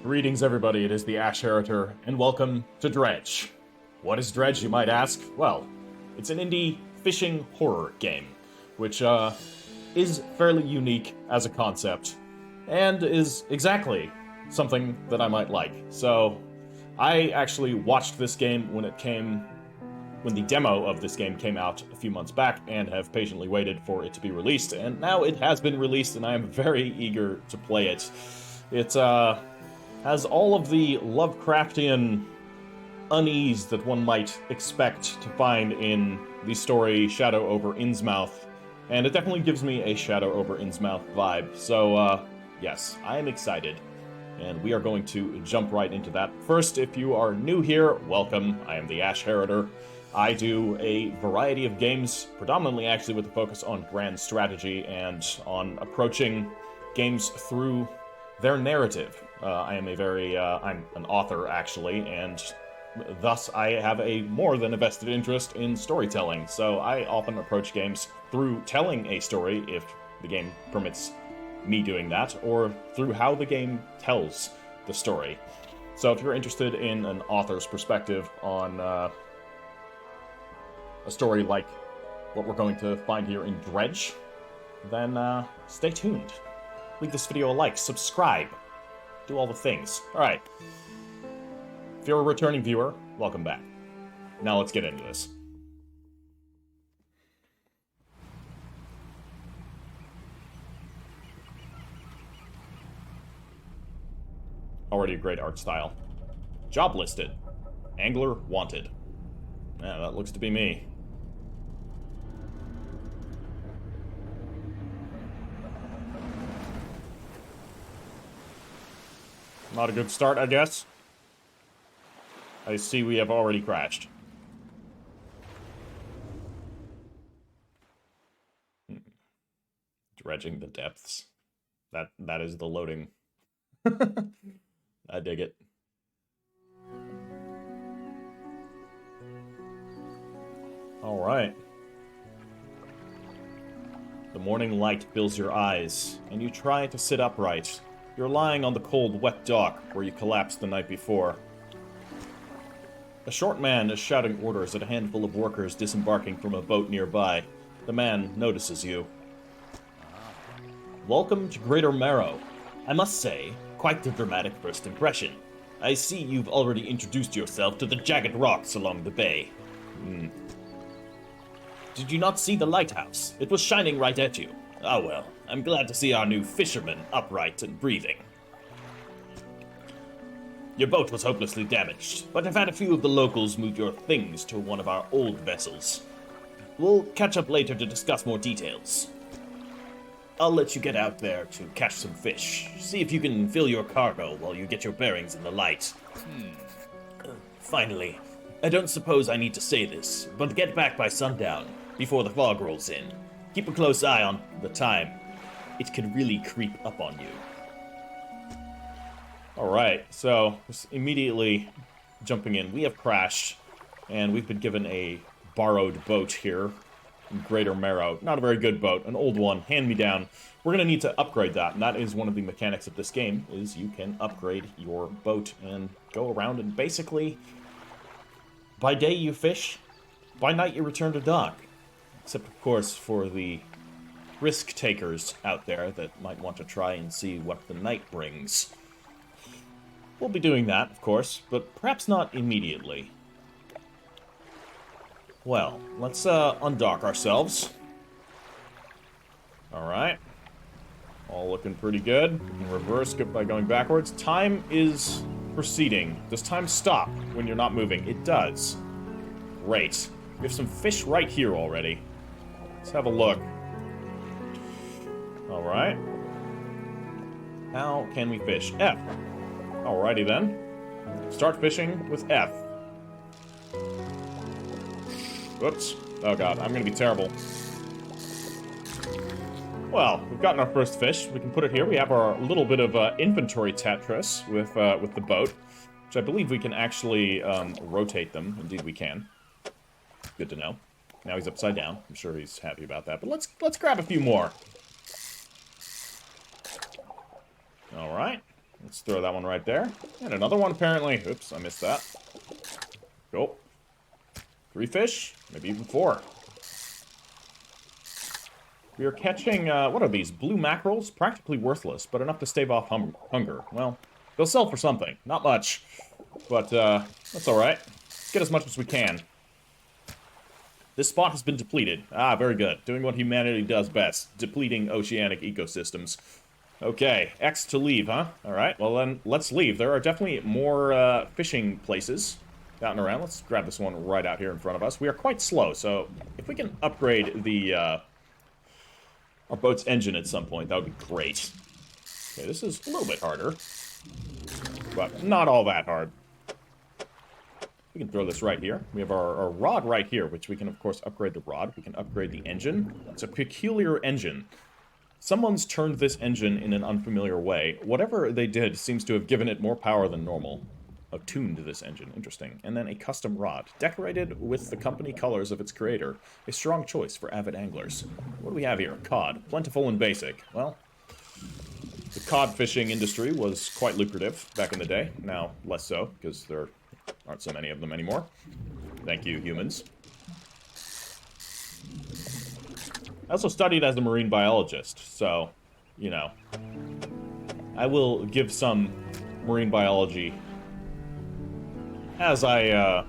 Greetings, everybody. It is the Ash Heriter, and welcome to Dredge. What is Dredge, you might ask? Well, it's an indie fishing horror game, which is fairly unique as a concept, and is exactly something that I might like. So, I actually watched this game when the demo of this game came out a few months back, and have patiently waited for it to be released, and now it has been released, and I am very eager to play it. It has all of the Lovecraftian unease that one might expect to find in the story Shadow over Innsmouth, and it definitely gives me a Shadow over Innsmouth vibe. So, yes, I am excited, and we are going to jump right into that. First, if you are new here, welcome. I am the Ash Heriter. I do a variety of games, predominantly actually with a focus on grand strategy and on approaching games through their narrative. I'm an author, actually, and thus I have a more than a vested interest in storytelling, so I often approach games through telling a story, if the game permits me doing that, or through how the game tells the story. So if you're interested in an author's perspective on a story like what we're going to find here in Dredge, then stay tuned. Leave this video a like, subscribe, do all the things. Alright. If you're a returning viewer, welcome back. Now let's get into this. Already a great art style. Job listed. Angler wanted. Yeah, that looks to be me. Not a good start, I guess. I see we have already crashed. Dredging the depths. That is the loading. I dig it. Alright. The morning light fills your eyes, and you try to sit upright. You're lying on the cold, wet dock where you collapsed the night before. A short man is shouting orders at a handful of workers disembarking from a boat nearby. The man notices you. Welcome to Greater Marrow. I must say, quite the dramatic first impression. I see you've already introduced yourself to the jagged rocks along the bay. Did you not see the lighthouse? It was shining right at you. Ah well, I'm glad to see our new fisherman upright and breathing. Your boat was hopelessly damaged, but I've had a few of the locals move your things to one of our old vessels. We'll catch up later to discuss more details. I'll let you get out there to catch some fish. See if you can fill your cargo while you get your bearings in the light. Finally, I don't suppose I need to say this, but get back by sundown, before the fog rolls in. Keep a close eye on the time. It can really creep up on you. Alright, so immediately jumping in, we have crashed, and we've been given a borrowed boat here in Greater Marrow. Not a very good boat, an old one, hand-me-down. We're going to need to upgrade that, and that is one of the mechanics of this game, is you can upgrade your boat and go around and basically, by day you fish, by night you return to dock. Except, of course, for the risk takers out there that might want to try and see what the night brings. We'll be doing that, of course, but perhaps not immediately. Well, let's undock ourselves. Alright. All looking pretty good. We can reverse by going backwards. Time is proceeding. Does time stop when you're not moving? It does. Great. We have some fish right here already. Let's have a look. Alright. How can we fish? F. Alrighty then. Start fishing with F. Whoops. Oh god, I'm gonna be terrible. Well, we've gotten our first fish. We can put it here. We have our little bit of inventory Tetris with the boat, which I believe we can actually rotate them. Indeed we can. Good to know. Now he's upside down. I'm sure he's happy about that. But let's grab a few more. All right. Let's throw that one right there. And another one, apparently. Oops, I missed that. Go. 3 fish, maybe even 4. We are catching, what are these? Blue mackerels? Practically worthless, but enough to stave off hunger. Well, they'll sell for something. Not much. But, that's alright. Let's get as much as we can. This spot has been depleted. Ah, very good. Doing what humanity does best. Depleting oceanic ecosystems. Okay, X to leave, huh? Alright, well then, let's leave. There are definitely more, fishing places out and around. Let's grab this one right out here in front of us. We are quite slow, so if we can upgrade the, our boat's engine at some point, that would be great. Okay, this is a little bit harder, but not all that hard. We can throw this right here. We have our rod right here, which we can, of course, upgrade the rod. We can upgrade the engine. It's a peculiar engine. Someone's turned this engine in an unfamiliar way. Whatever they did seems to have given it more power than normal. Attuned this engine. Interesting. And then a custom rod, decorated with the company colors of its creator. A strong choice for avid anglers. What do we have here? Cod. Plentiful and basic. Well, the cod fishing industry was quite lucrative back in the day. Now, less so, because there aren't so many of them anymore. Thank you, humans. I also studied as a marine biologist, so, you know, I will give some marine biology as I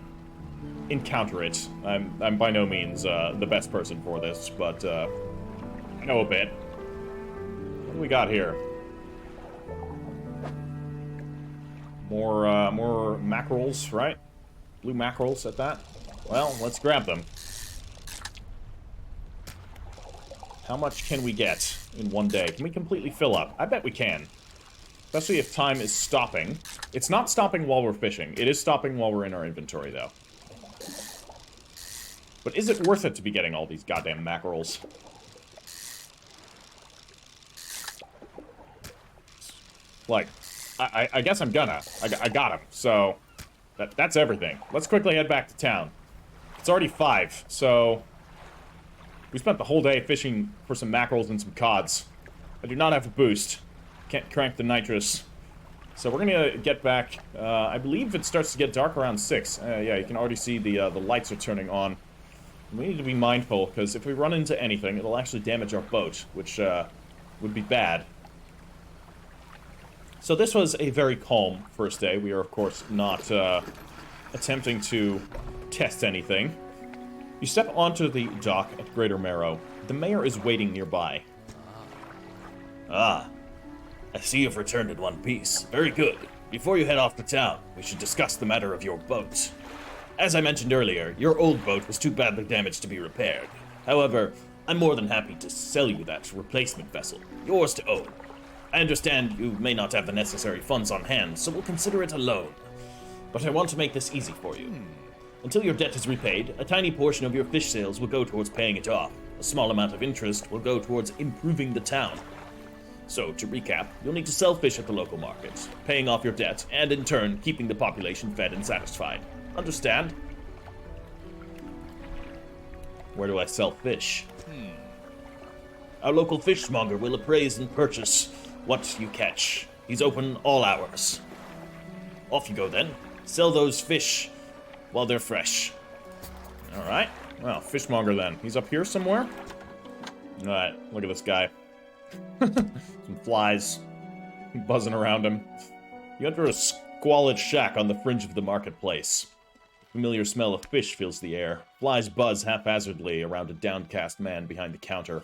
encounter it. I'm by no means the best person for this, but I know a bit. What do we got here? More mackerels, right? Blue mackerels at that. Well, let's grab them. How much can we get in one day? Can we completely fill up? I bet we can. Especially if time is stopping. It's not stopping while we're fishing. It is stopping while we're in our inventory, though. But is it worth it to be getting all these goddamn mackerels? Like, I guess I'm gonna. I got him, so that's everything. Let's quickly head back to town. It's already 5, so we spent the whole day fishing for some mackerels and some cods. I do not have a boost. Can't crank the nitrous. So we're gonna get back. I believe it starts to get dark around 6. Yeah, you can already see the lights are turning on. We need to be mindful, because if we run into anything, it'll actually damage our boat, which would be bad. So this was a very calm first day. We are, of course, not attempting to test anything. You step onto the dock at Greater Marrow. The mayor is waiting nearby. Ah, I see you've returned in one piece. Very good. Before you head off to town, we should discuss the matter of your boat. As I mentioned earlier, your old boat was too badly damaged to be repaired. However, I'm more than happy to sell you that replacement vessel, yours to own. I understand you may not have the necessary funds on hand, so we'll consider it a loan. But I want to make this easy for you. Until your debt is repaid, a tiny portion of your fish sales will go towards paying it off. A small amount of interest will go towards improving the town. So, to recap, you'll need to sell fish at the local markets, paying off your debt, and in turn, keeping the population fed and satisfied. Understand? Where do I sell fish? Our local fishmonger will appraise and purchase what you catch. He's open all hours. Off you go then. Sell those fish while they're fresh. Alright. Well, fishmonger then. He's up here somewhere? Alright, look at this guy. Some flies buzzing around him. You enter a squalid shack on the fringe of the marketplace. Familiar smell of fish fills the air. Flies buzz haphazardly around a downcast man behind the counter.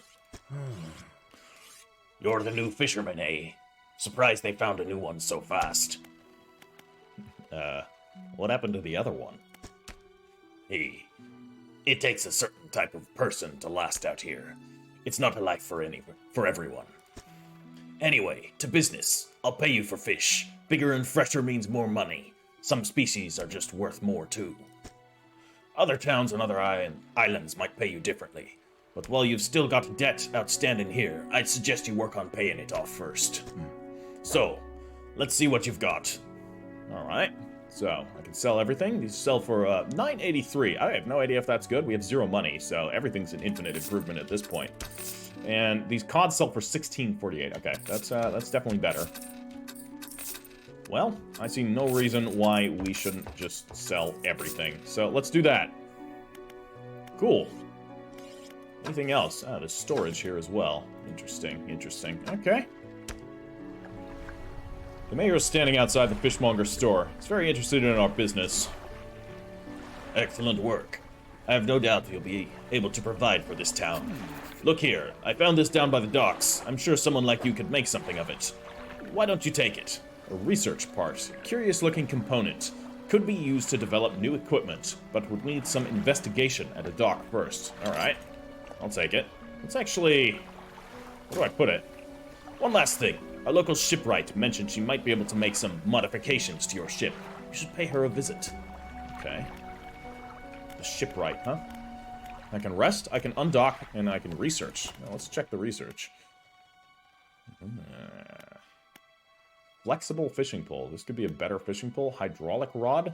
You're the new fisherman, eh? Surprised they found a new one so fast. What happened to the other one? Hey, it takes a certain type of person to last out here. It's not a life for everyone. Anyway, to business. I'll pay you for fish. Bigger and fresher means more money. Some species are just worth more, too. Other towns and other islands might pay you differently. But while you've still got debt outstanding here, I'd suggest you work on paying it off first. So, let's see what you've got. Alright. So, I can sell everything. These sell for $9.83. I have no idea if that's good. We have 0 money, so everything's an infinite improvement at this point. And these cods sell for $16.48. Okay, that's definitely better. Well, I see no reason why we shouldn't just sell everything. So let's do that. Cool. Anything else? Ah, there's storage here as well. Interesting, interesting. Okay. The mayor is standing outside the fishmonger's store. He's very interested in our business. Excellent work. I have no doubt you'll be able to provide for this town. Look here, I found this down by the docks. I'm sure someone like you could make something of it. Why don't you take it? A research part. Curious-looking component. Could be used to develop new equipment, but would need some investigation at a dock first. Alright. I'll take it. It's actually... where do I put it? One last thing. Our local shipwright mentioned she might be able to make some modifications to your ship. You should pay her a visit. Okay. The shipwright, huh? I can rest, I can undock, and I can research. Now let's check the research. Flexible fishing pole. This could be a better fishing pole. Hydraulic rod.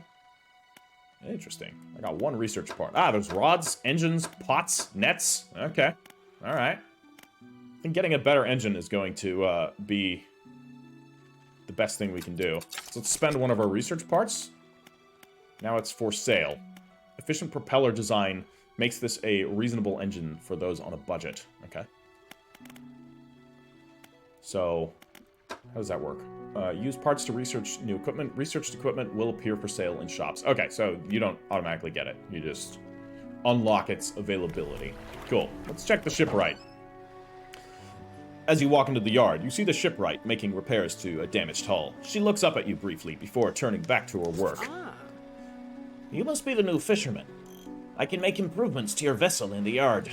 Interesting. I got one research part. Ah, there's rods, engines, pots, nets. Okay. Alright. I think getting a better engine is going to be the best thing we can do. So let's spend one of our research parts. Now it's for sale. Efficient propeller design makes this a reasonable engine for those on a budget. Okay. So, how does that work? Use parts to research new equipment. Researched equipment will appear for sale in shops. Okay, so you don't automatically get it. You just unlock its availability. Cool. Let's check the shipwright. As you walk into the yard, you see the shipwright making repairs to a damaged hull. She looks up at you briefly before turning back to her work. You must be the new fisherman. I can make improvements to your vessel in the yard.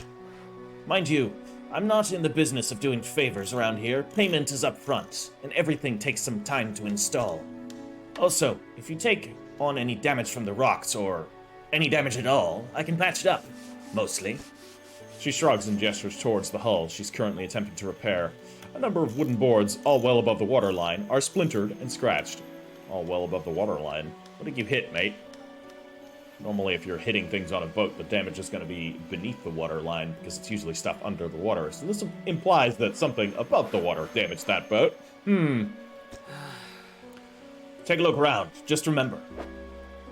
Mind you, I'm not in the business of doing favors around here. Payment is up front, and everything takes some time to install. Also, if you take on any damage from the rocks, or any damage at all, I can patch it up. Mostly. She shrugs and gestures towards the hull she's currently attempting to repair. A number of wooden boards, all well above the waterline, are splintered and scratched. All well above the waterline. What did you hit, mate? Normally, if you're hitting things on a boat, the damage is going to be beneath the waterline, because it's usually stuff under the water. So this implies that something above the water damaged that boat. Take a look around. Just remember,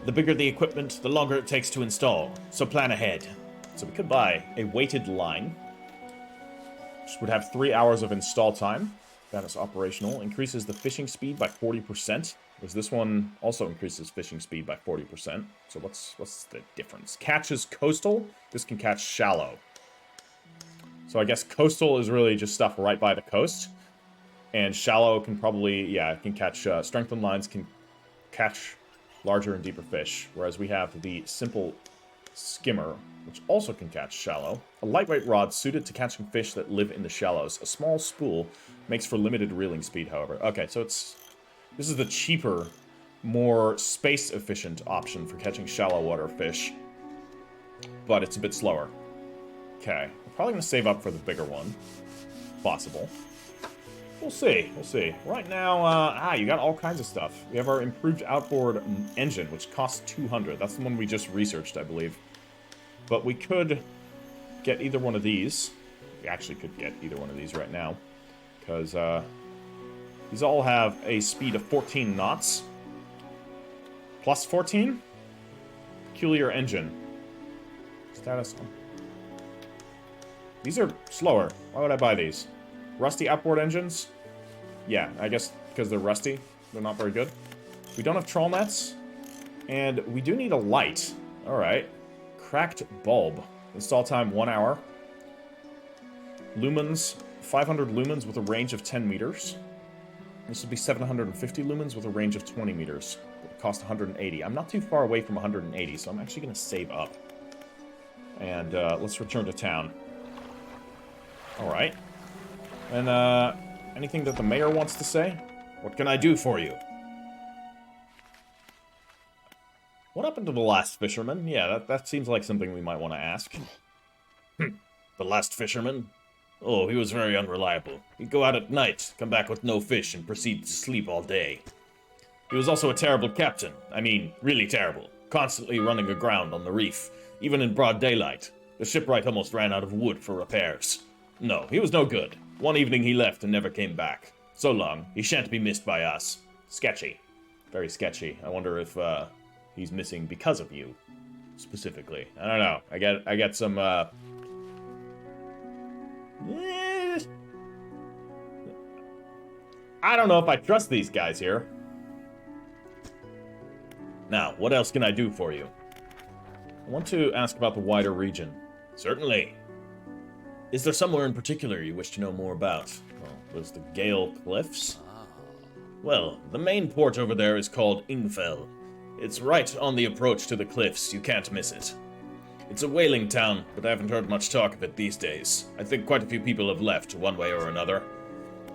the bigger the equipment, the longer it takes to install. So plan ahead. So we could buy a weighted line, which would have 3 hours of install time. That is operational. Increases the fishing speed by 40%. Because this one also increases fishing speed by 40%. So what's the difference? Catches coastal. This can catch shallow. So I guess coastal is really just stuff right by the coast. And shallow can probably, yeah, it can catch, strengthened lines can catch larger and deeper fish. Whereas we have the simple skimmer, which also can catch shallow. A lightweight rod suited to catching fish that live in the shallows. A small spool makes for limited reeling speed, however. Okay, so this is the cheaper, more space-efficient option for catching shallow water fish. But it's a bit slower. Okay, we're probably going to save up for the bigger one. Possible. We'll see, we'll see. Right now, you got all kinds of stuff. We have our improved outboard engine, which costs 200. That's the one we just researched, I believe. But we could get either one of these. We actually could get either one of these right now. Because, these all have a speed of 14 knots. Plus 14? Peculiar engine. Status. These are slower. Why would I buy these? Rusty outboard engines? Yeah, I guess because they're rusty. They're not very good. We don't have trawl nets. And we do need a light. Alright. Cracked bulb. Install time 1 hour. Lumens. 500 lumens with a range of 10 meters. This would be 750 lumens with a range of 20 meters. It would cost 180. I'm not too far away from 180, so I'm actually going to save up. And let's return to town. Alright. And anything that the mayor wants to say? What can I do for you? What happened to the last fisherman? Yeah, that seems like something we might want to ask. The last fisherman? Oh, he was very unreliable. He'd go out at night, come back with no fish, and proceed to sleep all day. He was also a terrible captain. I mean, really terrible. Constantly running aground on the reef, even in broad daylight. The shipwright almost ran out of wood for repairs. No, he was no good. One evening he left and never came back. So long, he shan't be missed by us. Sketchy. very sketchy. I wonder if he's missing because of you, specifically. I don't know. I get some I don't know if I trust these guys here. Now, what else can I do for you? I want to ask about the wider region. Certainly. Is there somewhere in particular you wish to know more about? Well, there's the Gale Cliffs. Well, the main port over there is called Ingfell. It's right on the approach to the cliffs, you can't miss it. It's a whaling town, but I haven't heard much talk of it these days. I think quite a few people have left, one way or another.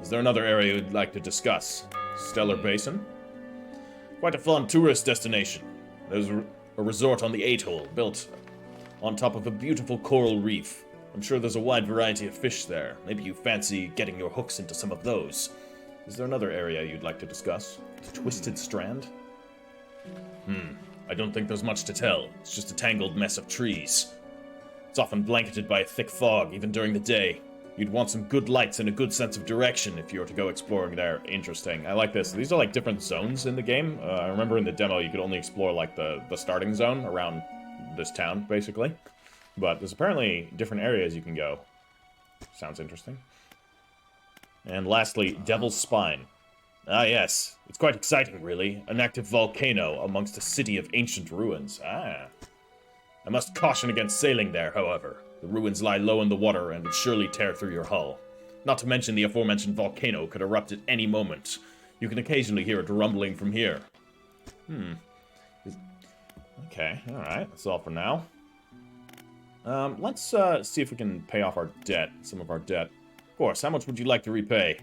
Is there another area you'd like to discuss? Stellar Basin? Quite a fun tourist destination. There's a resort on the Atoll, built on top of a beautiful coral reef. I'm sure there's a wide variety of fish there. Maybe you fancy getting your hooks into some of those. Is there another area you'd like to discuss? The Twisted Strand? I don't think there's much to tell. It's just a tangled mess of trees. It's often blanketed by a thick fog, even during the day. You'd want some good lights and a good sense of direction if you were to go exploring there. Interesting. I like this. These are like different zones in the game. I remember in the demo you could only explore like the starting zone around this town, basically. But there's apparently different areas you can go. Sounds interesting. And lastly, Devil's Spine. Ah, yes. It's quite exciting, really. An active volcano amongst a city of ancient ruins. Ah. I must caution against sailing there, however. The ruins lie low in the water and would surely tear through your hull. Not to mention the aforementioned volcano could erupt at any moment. You can occasionally hear it rumbling from here. Okay, alright. That's all for now. Let's see if we can pay off our debt. Some of our debt. Of course, how much would you like to repay?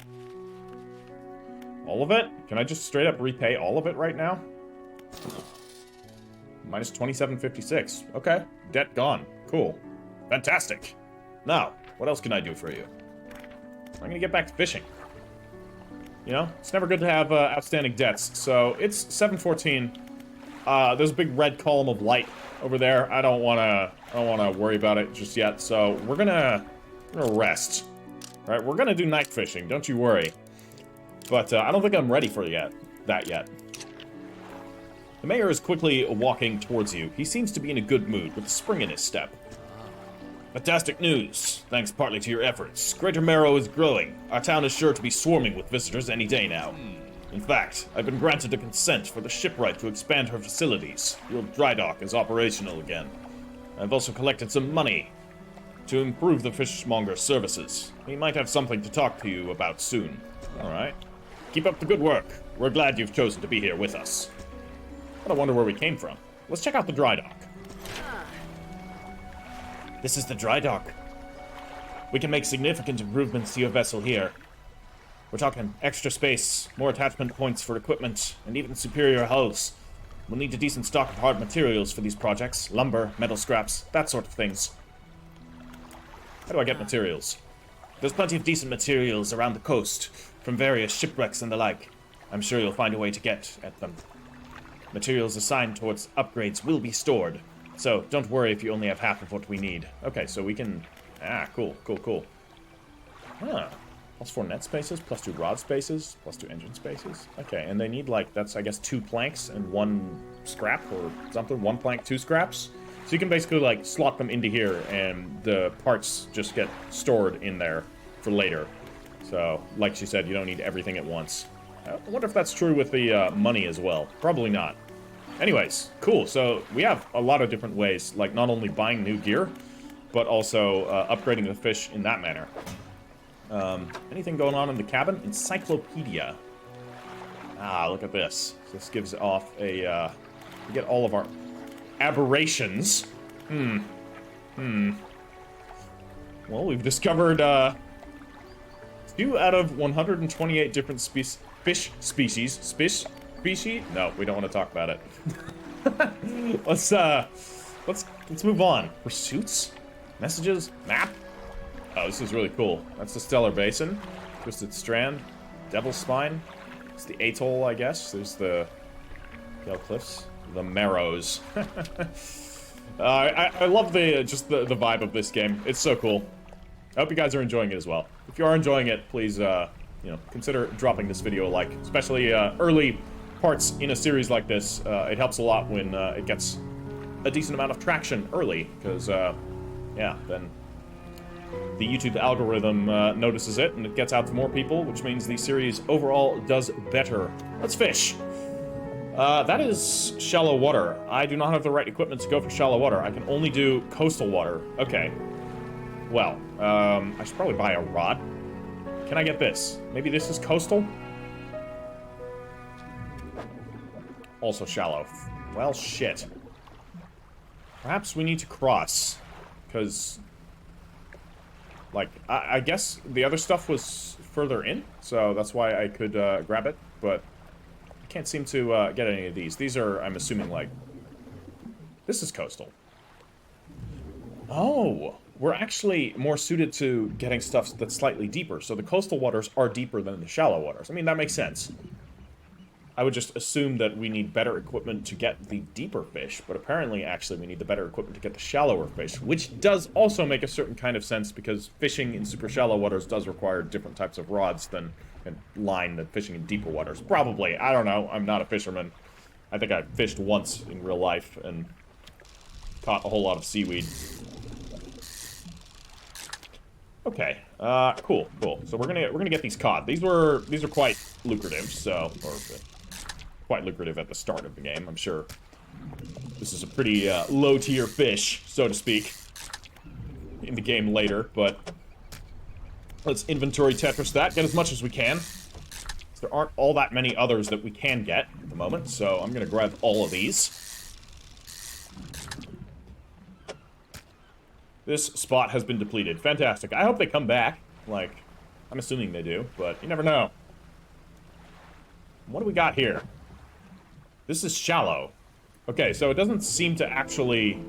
All of it? Can I just straight up repay all of it right now? Minus 2756. Okay. Debt gone. Cool. Fantastic. Now, what else can I do for you? I'm gonna get back to fishing. You know, it's never good to have outstanding debts. So it's 7:14. There's a big red column of light over there. I don't wanna worry about it just yet. So we're gonna rest. All right, we're gonna do night fishing. Don't you worry. But I don't think I'm ready for that yet. The mayor is quickly walking towards you. He seems to be in a good mood, with a spring in his step. Fantastic news. Thanks partly to your efforts. Greater Marrow is growing. Our town is sure to be swarming with visitors any day now. In fact, I've been granted a consent for the shipwright to expand her facilities. Your dry dock is operational again. I've also collected some money to improve the fishmonger's services. He might have something to talk to you about soon. All right. Keep up the good work. We're glad you've chosen to be here with us. I wonder where we came from. Let's check out the dry dock. This is the dry dock. We can make significant improvements to your vessel here. We're talking extra space, more attachment points for equipment, and even superior hulls. We'll need a decent stock of hard materials for these projects. Lumber, metal scraps, that sort of things. How do I get materials? There's plenty of decent materials around the coast, from various shipwrecks and the like. I'm sure you'll find a way to get at them. Materials assigned towards upgrades will be stored, so don't worry if you only have half of what we need. Okay, so we can... Ah, cool. Huh. +4 net spaces, +2 rod spaces, +2 engine spaces. Okay, and they need, like, that's, I guess, 2 planks and 1 scrap or something. 1 plank, 2 scraps. So you can basically, like, slot them into here, and the parts just get stored in there for later. So, like she said, you don't need everything at once. I wonder if that's true with the money as well. Probably not. Anyways, cool. So we have a lot of different ways, like not only buying new gear, but also upgrading the fish in that manner. Anything going on in the cabin? Encyclopedia. Ah, look at this. This gives off a, we get all of our aberrations. Well, we've discovered, 2 out of 128 different fish species. Species? No, we don't want to talk about it. Let's move on. Pursuits? Messages? Map? Oh, this is really cool. That's the Stellar Basin. Twisted Strand. Devil's Spine. It's the Atoll, I guess. There's the Gale Cliffs. The Marrows. I love just the vibe of this game. It's so cool. I hope you guys are enjoying it as well. If you are enjoying it, please, you know, consider dropping this video a like, especially early parts in a series like this, it helps a lot when it gets a decent amount of traction early, because, yeah, then the YouTube algorithm notices it, and it gets out to more people, which means the series overall does better. Let's fish. That is shallow water. I do not have the right equipment to go for shallow water. I can only do coastal water. Okay. Well, I should probably buy a rod. Can I get this? Maybe this is coastal? Also shallow. Well, shit. Perhaps we need to cross. Because, like, I guess the other stuff was further in, so that's why I could grab it, but I can't seem to get any of these. These are, I'm assuming, like... This is coastal. Oh! We're actually more suited to getting stuff that's slightly deeper, so the coastal waters are deeper than the shallow waters. I mean, that makes sense. I would just assume that we need better equipment to get the deeper fish, but apparently, actually, we need the better equipment to get the shallower fish, which does also make a certain kind of sense, because fishing in super shallow waters does require different types of rods than line than fishing in deeper waters. Probably. I don't know. I'm not a fisherman. I think I fished once in real life and caught a whole lot of seaweed. Okay, cool. So we're gonna get these cod. These are quite lucrative, so, or quite lucrative at the start of the game, I'm sure. This is a pretty low-tier fish, so to speak, in the game later, but let's inventory Tetris that, get as much as we can. There aren't all that many others that we can get at the moment, so I'm gonna grab all of these. This spot has been depleted. Fantastic. I hope they come back. Like, I'm assuming they do, but you never know. What do we got here? This is shallow. Okay, so it doesn't seem to actually...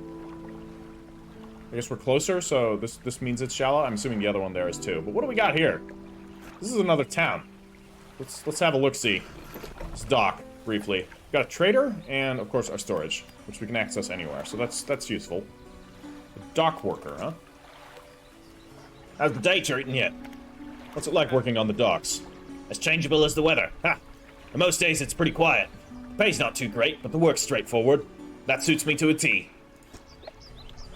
I guess we're closer, so this means it's shallow. I'm assuming the other one there is too. But what do we got here? This is another town. Let's have a look-see. Let's dock, briefly. Got a trader, and of course our storage, which we can access anywhere, so that's useful. Dock worker, huh? How's the day treating you? What's it like working on the docks? As changeable as the weather. Ha! And most days it's pretty quiet. The pay's not too great, but the work's straightforward. That suits me to a T.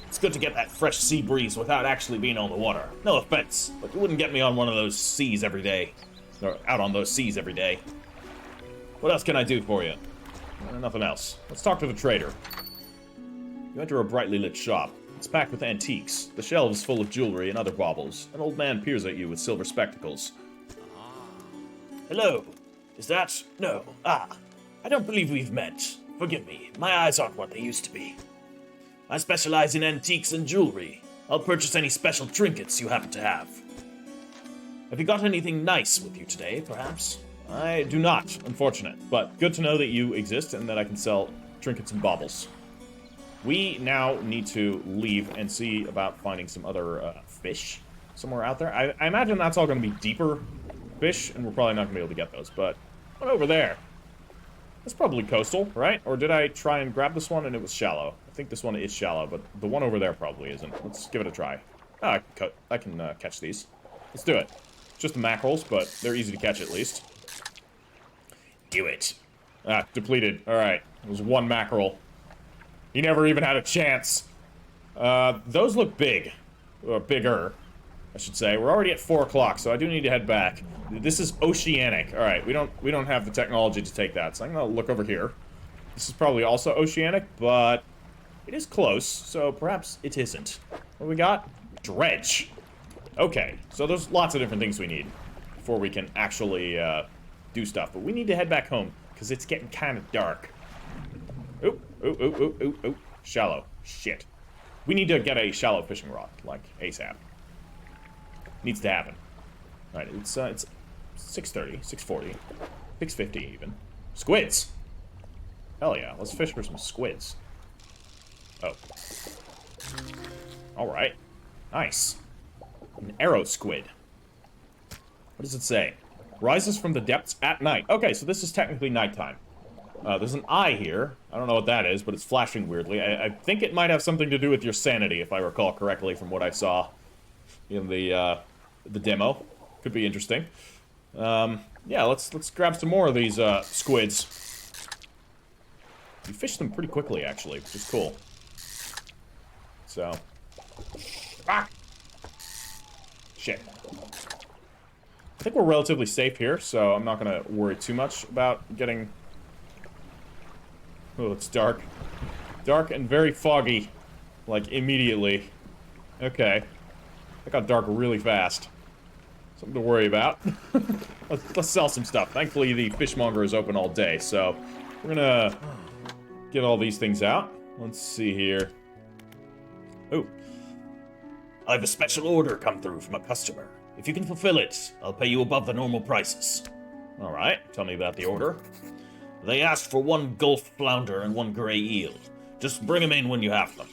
It's good to get that fresh sea breeze without actually being on the water. No offense, but you wouldn't get me on one of those seas every day. Or out on those seas every day. What else can I do for you? Nothing else. Let's talk to the trader. You enter a brightly lit shop. It's packed with antiques, the shelves full of jewelry and other baubles. An old man peers at you with silver spectacles. Hello. Is that... No. Ah. I don't believe we've met. Forgive me. My eyes aren't what they used to be. I specialize in antiques and jewelry. I'll purchase any special trinkets you happen to have. Have you got anything nice with you today, perhaps? I do not, unfortunate, but good to know that you exist and that I can sell trinkets and baubles. We now need to leave and see about finding some other fish somewhere out there. I imagine that's all going to be deeper fish, and we're probably not going to be able to get those, but what over there? That's probably coastal, right? Or did I try and grab this one and it was shallow? I think this one is shallow, but the one over there probably isn't. Let's give it a try. Ah, I can catch these. Let's do it. Just the mackerels, but they're easy to catch at least. Do it. Ah, depleted. Alright. It was one mackerel. He never even had a chance. Those look big. Or bigger, I should say. We're already at 4 o'clock, so I do need to head back. This is oceanic. Alright, we don't have the technology to take that, so I'm gonna look over here. This is probably also oceanic, but it is close, so perhaps it isn't. What do we got? Dredge. Okay, so there's lots of different things we need before we can actually do stuff, but we need to head back home, because it's getting kind of dark. Oop, oop, oop, oop, oop, oop. Shallow. Shit. We need to get a shallow fishing rod, like ASAP. Needs to happen. Alright, it's 6:30, 6:40, 6:50 even. Squids! Hell yeah, let's fish for some squids. Oh. Alright. Nice. An arrow squid. What does it say? Rises from the depths at night. Okay, so this is technically nighttime. There's an eye here. I don't know what that is, but it's flashing weirdly. I think it might have something to do with your sanity, if I recall correctly from what I saw in the demo. Could be interesting. Yeah, let's grab some more of these squids. You fish them pretty quickly, actually, which is cool. So. Ah! Shit. I think we're relatively safe here, so I'm not gonna worry too much about getting... Oh, it's dark. Dark and very foggy. Like, immediately. Okay. That got dark really fast. Something to worry about. Let's sell some stuff. Thankfully, the fishmonger is open all day, so... We're gonna... get all these things out. Let's see here. Oh. I have a special order come through from a customer. If you can fulfill it, I'll pay you above the normal prices. Alright, tell me about the order. They asked for 1 gulf flounder and 1 gray eel. Just bring them in when you have them.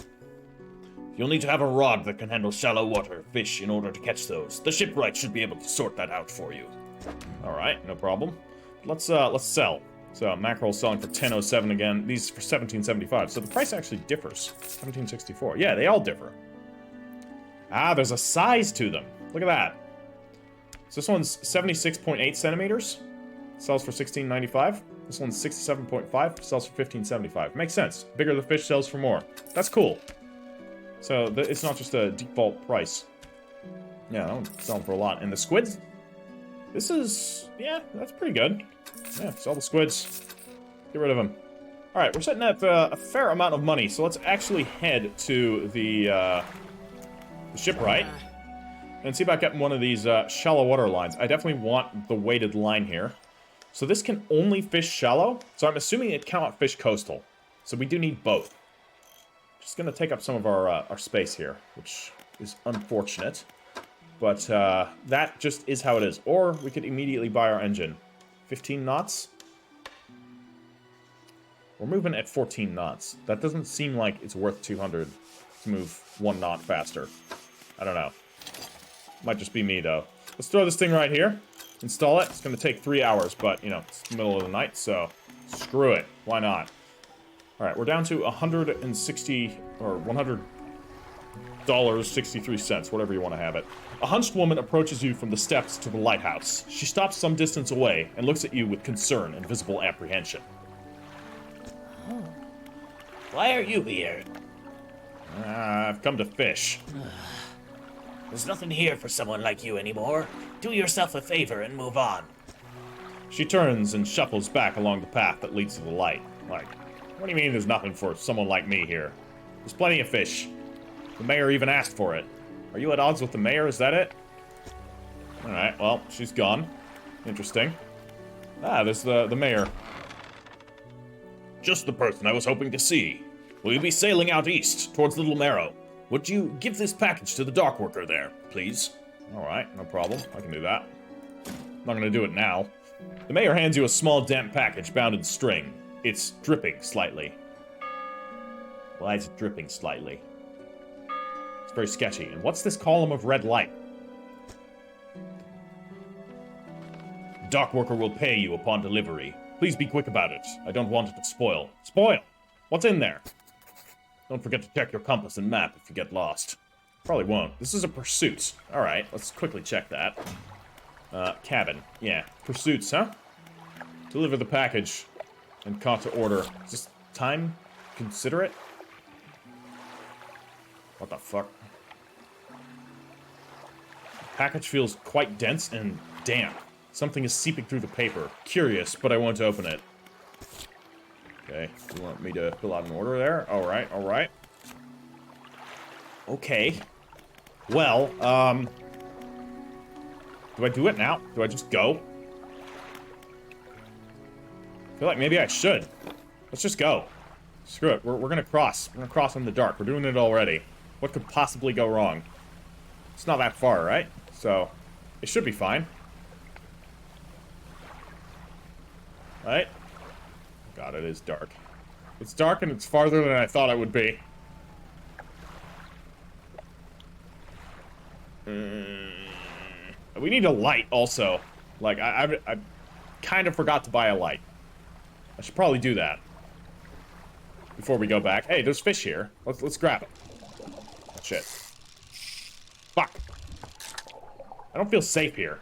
You'll need to have a rod that can handle shallow water fish in order to catch those. The shipwright should be able to sort that out for you. Alright, no problem. Let's sell. So, mackerel selling for 10.07 again. These for 17.75. So the price actually differs. 17.64. Yeah, they all differ. Ah, there's a size to them. Look at that. So this one's 76.8 centimeters. Sells for 16.95. This one's 67.5. Sells for 15.75. Makes sense. Bigger the fish, sells for more. That's cool. So it's not just a default price. Yeah, that one's selling for a lot. And the squids? This is... yeah, that's pretty good. Yeah, sell the squids. Get rid of them. Alright, we're setting up a fair amount of money, so let's actually head to the shipwright and see about getting one of these shallow water lines. I definitely want the weighted line here. So this can only fish shallow, so I'm assuming it cannot fish coastal. So we do need both. Just gonna take up some of our space here, which is unfortunate. But that just is how it is. Or we could immediately buy our engine. 15 knots? We're moving at 14 knots. That doesn't seem like it's worth 200 to move 1 knot faster. I don't know. Might just be me, though. Let's throw this thing right here. Install it. It's going to take 3 hours, but, you know, it's the middle of the night, so screw it. Why not? Alright, we're down to 160, or $100.63, whatever you want to have it. A hunched woman approaches you from the steps to the lighthouse. She stops some distance away and looks at you with concern and visible apprehension. Oh. Why are you here? I've come to fish. There's nothing here for someone like you anymore. Do yourself a favor and move on. She turns and shuffles back along the path that leads to the light. Like, what do you mean there's nothing for someone like me here? There's plenty of fish. The mayor even asked for it. Are you at odds with the mayor? Is that it? Alright, well, she's gone. Interesting. Ah, there's the mayor. Just the person I was hoping to see. Will you be sailing out east, towards Little Marrow? Would you give this package to the dock worker there, please? Alright, no problem. I can do that. I'm not gonna do it now. The mayor hands you a small damp package bound in string. It's dripping slightly. Why is it dripping slightly? It's very sketchy. And what's this column of red light? Dock worker will pay you upon delivery. Please be quick about it. I don't want it to spoil. Spoil? What's in there? Don't forget to check your compass and map if you get lost. Probably won't. This is a pursuit. Alright, let's quickly check that. Cabin. Yeah, pursuits, huh? Deliver the package. And caught to order. Is this time considerate? What the fuck? The package feels quite dense and damp. Something is seeping through the paper. Curious, but I won't open it. Okay, you want me to fill out an order there? Alright, alright. Okay. Well, do I do it now? Do I just go? I feel like maybe I should. Let's just go. Screw it, we're gonna cross. We're gonna cross in the dark. We're doing it already. What could possibly go wrong? It's not that far, right? So, it should be fine. Right? God, it is dark. It's dark and it's farther than I thought it would be. We need a light, also. Like, I kind of forgot to buy a light. I should probably do that. Before we go back. Hey, there's fish here. Let's grab it. Oh, shit. Fuck. I don't feel safe here.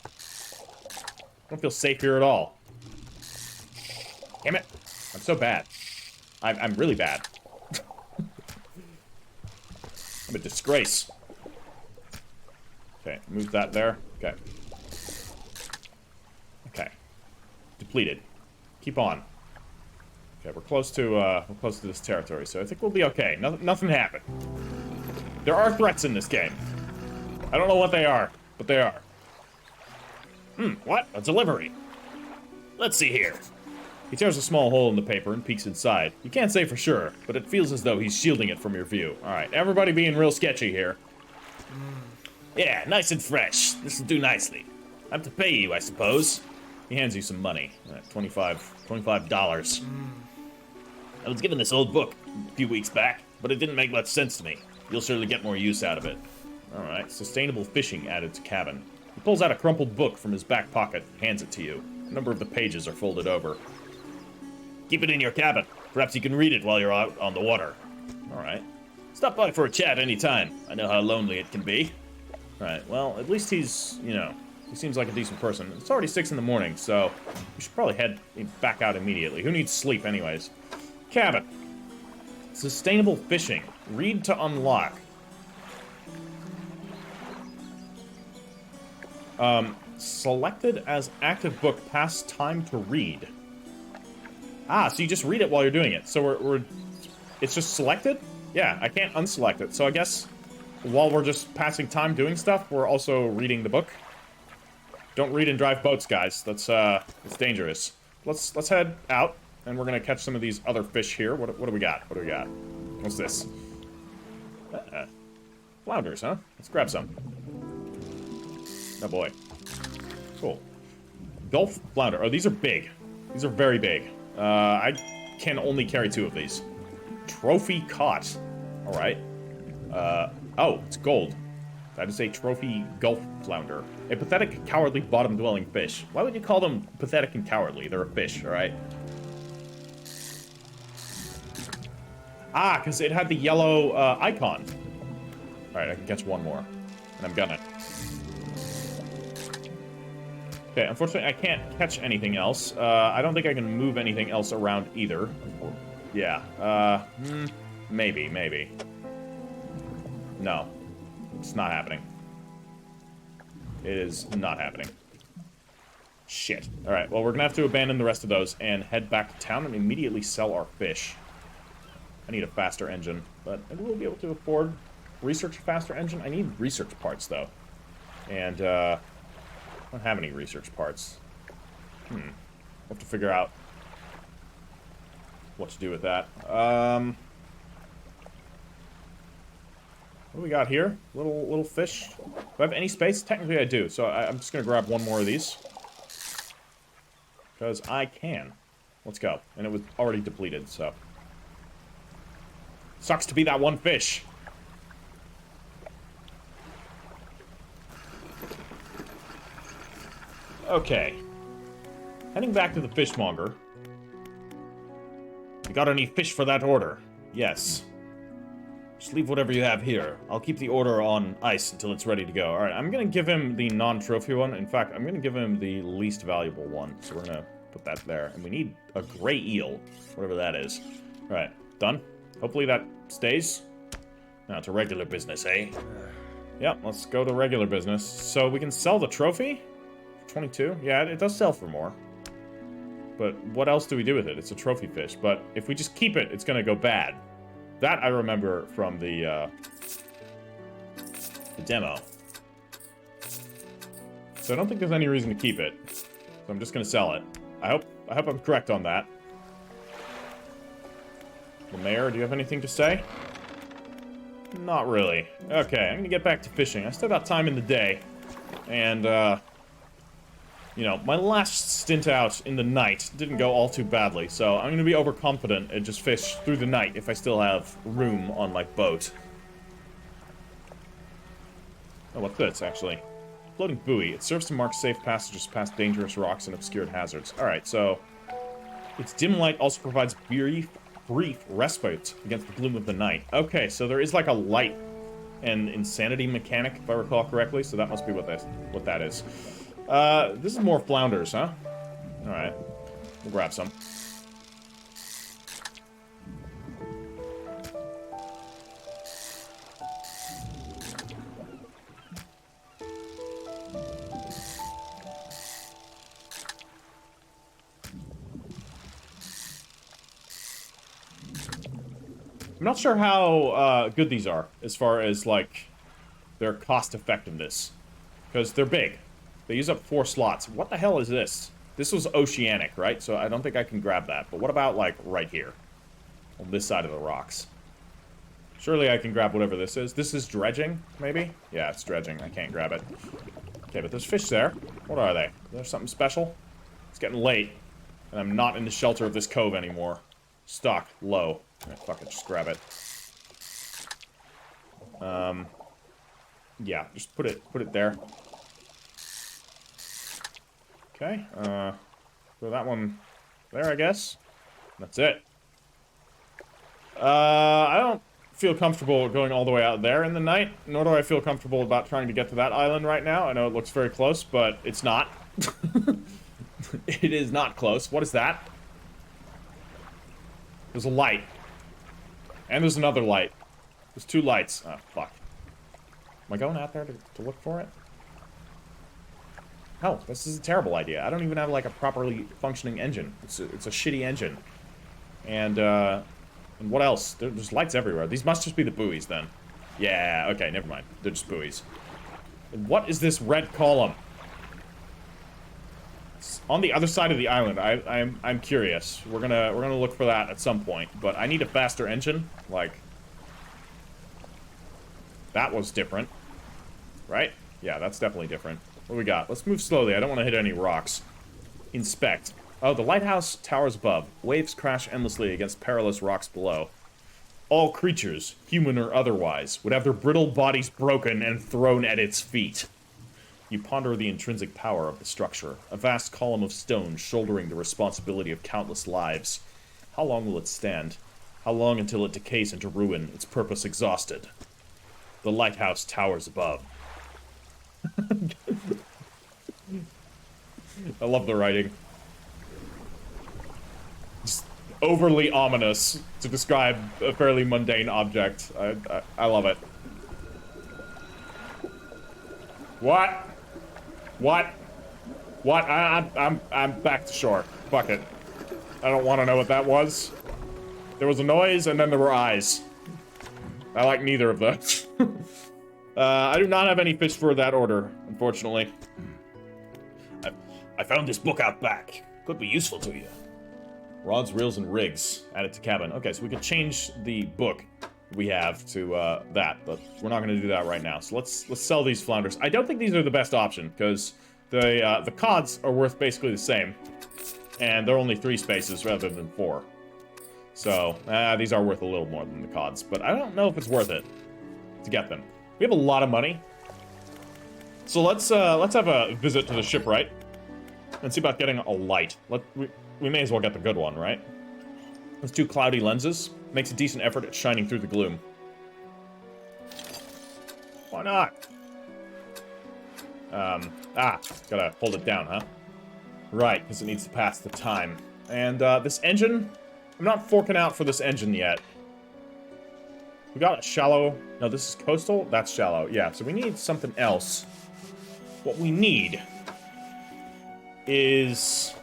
I don't feel safe here at all. Damn it. I'm so bad. I'm really bad. I'm a disgrace. Okay, move that there. Okay. Okay. Depleted. Keep on. Okay, we're close to this territory, so I think we'll be okay. Nothing happened. There are threats in this game. I don't know what they are, but they are. What? A delivery. Let's see here. He tears a small hole in the paper and peeks inside. You can't say for sure, but it feels as though he's shielding it from your view. Alright, everybody being real sketchy here. Yeah, nice and fresh. This'll do nicely. I'm to pay you, I suppose. He hands you some money. $25. I was given this old book a few weeks back, but it didn't make much sense to me. You'll surely get more use out of it. Alright, sustainable fishing added to cabin. He pulls out a crumpled book from his back pocket and hands it to you. A number of the pages are folded over. Keep it in your cabin. Perhaps you can read it while you're out on the water. Alright. Stop by for a chat anytime. I know how lonely it can be. Right, well, at least he's, you know, he seems like a decent person. It's already 6 in the morning, so we should probably head back out immediately. Who needs sleep anyways? Cabin. Sustainable fishing. Read to unlock. Selected as active book past time to read. Ah, so you just read it while you're doing it. So it's just selected? Yeah, I can't unselect it. So I guess while we're just passing time doing stuff, we're also reading the book. Don't read and drive boats, guys. That's it's dangerous. Let's head out, and we're gonna catch some of these other fish here. What do we got? What do we got? What's this? Flounders, huh? Let's grab some. Oh boy. Cool. Gulf flounder. Oh, these are big. These are very big. I can only carry 2 of these. Trophy caught. Alright. Oh, it's gold. That is a trophy Gulf flounder. A pathetic, cowardly, bottom-dwelling fish. Why would you call them pathetic and cowardly? They're a fish, alright? Ah, because it had the yellow icon. Alright, I can catch one more. And I'm gonna. Okay, unfortunately, I can't catch anything else. I don't think I can move anything else around either. Yeah, maybe. No. It's not happening. It is not happening. Shit. Alright, well, we're gonna have to abandon the rest of those and head back to town and immediately sell our fish. I need a faster engine, but I will be able to afford research a faster engine. I need research parts, though. And, I don't have any research parts. We'll have to figure out what to do with that. What do we got here? Little fish. Do I have any space? Technically I do, so I'm just gonna grab one more of these. Because I can. Let's go. And it was already depleted, so. Sucks to be that one fish. Okay. Heading back to the fishmonger. You got any fish for that order? Yes. Just leave whatever you have here. I'll keep the order on ice until it's ready to go. Alright, I'm gonna give him the non-trophy one. In fact, I'm gonna give him the least valuable one. So we're gonna put that there. And we need a gray eel. Whatever that is. Alright, done. Hopefully that stays. Now to regular business, eh? Yep, let's go to regular business. So we can sell the trophy? 22? Yeah, it does sell for more. But what else do we do with it? It's a trophy fish. But if we just keep it, it's gonna go bad. That I remember from the demo. So I don't think there's any reason to keep it. So I'm just gonna sell it. I hope I'm correct on that. The mayor, do you have anything to say? Not really. Okay, I'm gonna get back to fishing. I still got time in the day. And, you know, my last stint out in the night didn't go all too badly, so I'm gonna be overconfident and just fish through the night if I still have room on my boat. Oh, what's this, actually? Floating buoy. It serves to mark safe passages past dangerous rocks and obscured hazards. Alright, so its dim light also provides brief respite against the gloom of the night. Okay, so there is like a light and insanity mechanic, if I recall correctly, so that must be what that is. This is more flounders, huh? Alright. We'll grab some. I'm not sure how good these are as far as, like, their cost effectiveness. Because they're big. They use up 4 slots. What the hell is this? This was oceanic, right? So I don't think I can grab that. But what about, like, right here? On this side of the rocks. Surely I can grab whatever this is. This is dredging, maybe? Yeah, it's dredging. I can't grab it. Okay, but there's fish there. What are they? Is there something special? It's getting late. And I'm not in the shelter of this cove anymore. Stock. Low. Right, fuck it, just grab it. Yeah, just put it there. Okay, throw that one there, I guess. That's it. I don't feel comfortable going all the way out there in the night, nor do I feel comfortable about trying to get to that island right now. I know it looks very close, but it's not. It is not close. What is that? There's a light. And there's another light. There's 2 lights. Oh, fuck. Am I going out there to look for it? No, this is a terrible idea. I don't even have, like, a properly functioning engine. It's a shitty engine. And what else? There's lights everywhere. These must just be the buoys, then. Yeah, okay, never mind. They're just buoys. And what is this red column? It's on the other side of the island. I'm curious. We're gonna look for that at some point. But I need a faster engine. Like, that was different. Right? Yeah, that's definitely different. What do we got? Let's move slowly. I don't want to hit any rocks. Inspect. Oh, the lighthouse towers above. Waves crash endlessly against perilous rocks below. All creatures, human or otherwise, would have their brittle bodies broken and thrown at its feet. You ponder the intrinsic power of the structure. A vast column of stone shouldering the responsibility of countless lives. How long will it stand? How long until it decays into ruin, its purpose exhausted? The lighthouse towers above. I love the writing. Just overly ominous to describe a fairly mundane object. I love it. What? What? What? I'm back to shore. Fuck it. I don't want to know what that was. There was a noise and then there were eyes. I like neither of those. I do not have any fish for that order, unfortunately. I found this book out back. Could be useful to you. Rods, reels, and rigs added to cabin. Okay, so we could change the book we have to that, but we're not going to do that right now. So let's sell these flounders. I don't think these are the best option because the cods are worth basically the same, and they're only 3 spaces rather than 4. So these are worth a little more than the cods, but I don't know if it's worth it to get them. We have a lot of money, so let's have a visit to the shipwright and see about getting a light. We may as well get the good one, right? Those 2 cloudy lenses makes a decent effort at shining through the gloom. Why not? Gotta hold it down, huh? Right, because it needs to pass the time. And this engine, I'm not forking out for this engine yet. We got shallow. No, this is coastal. That's shallow. Yeah, so we need something else. What we need is...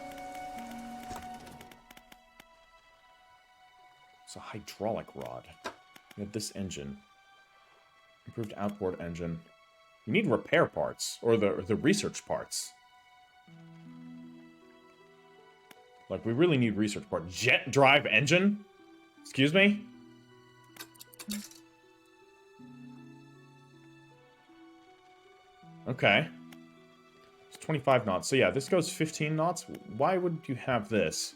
it's a hydraulic rod. We have this engine. Improved outboard engine. We need repair parts. Or the research parts. Like, we really need research parts. Jet drive engine? Excuse me? Okay. It's 25 knots. So yeah, this goes 15 knots. Why would you have this?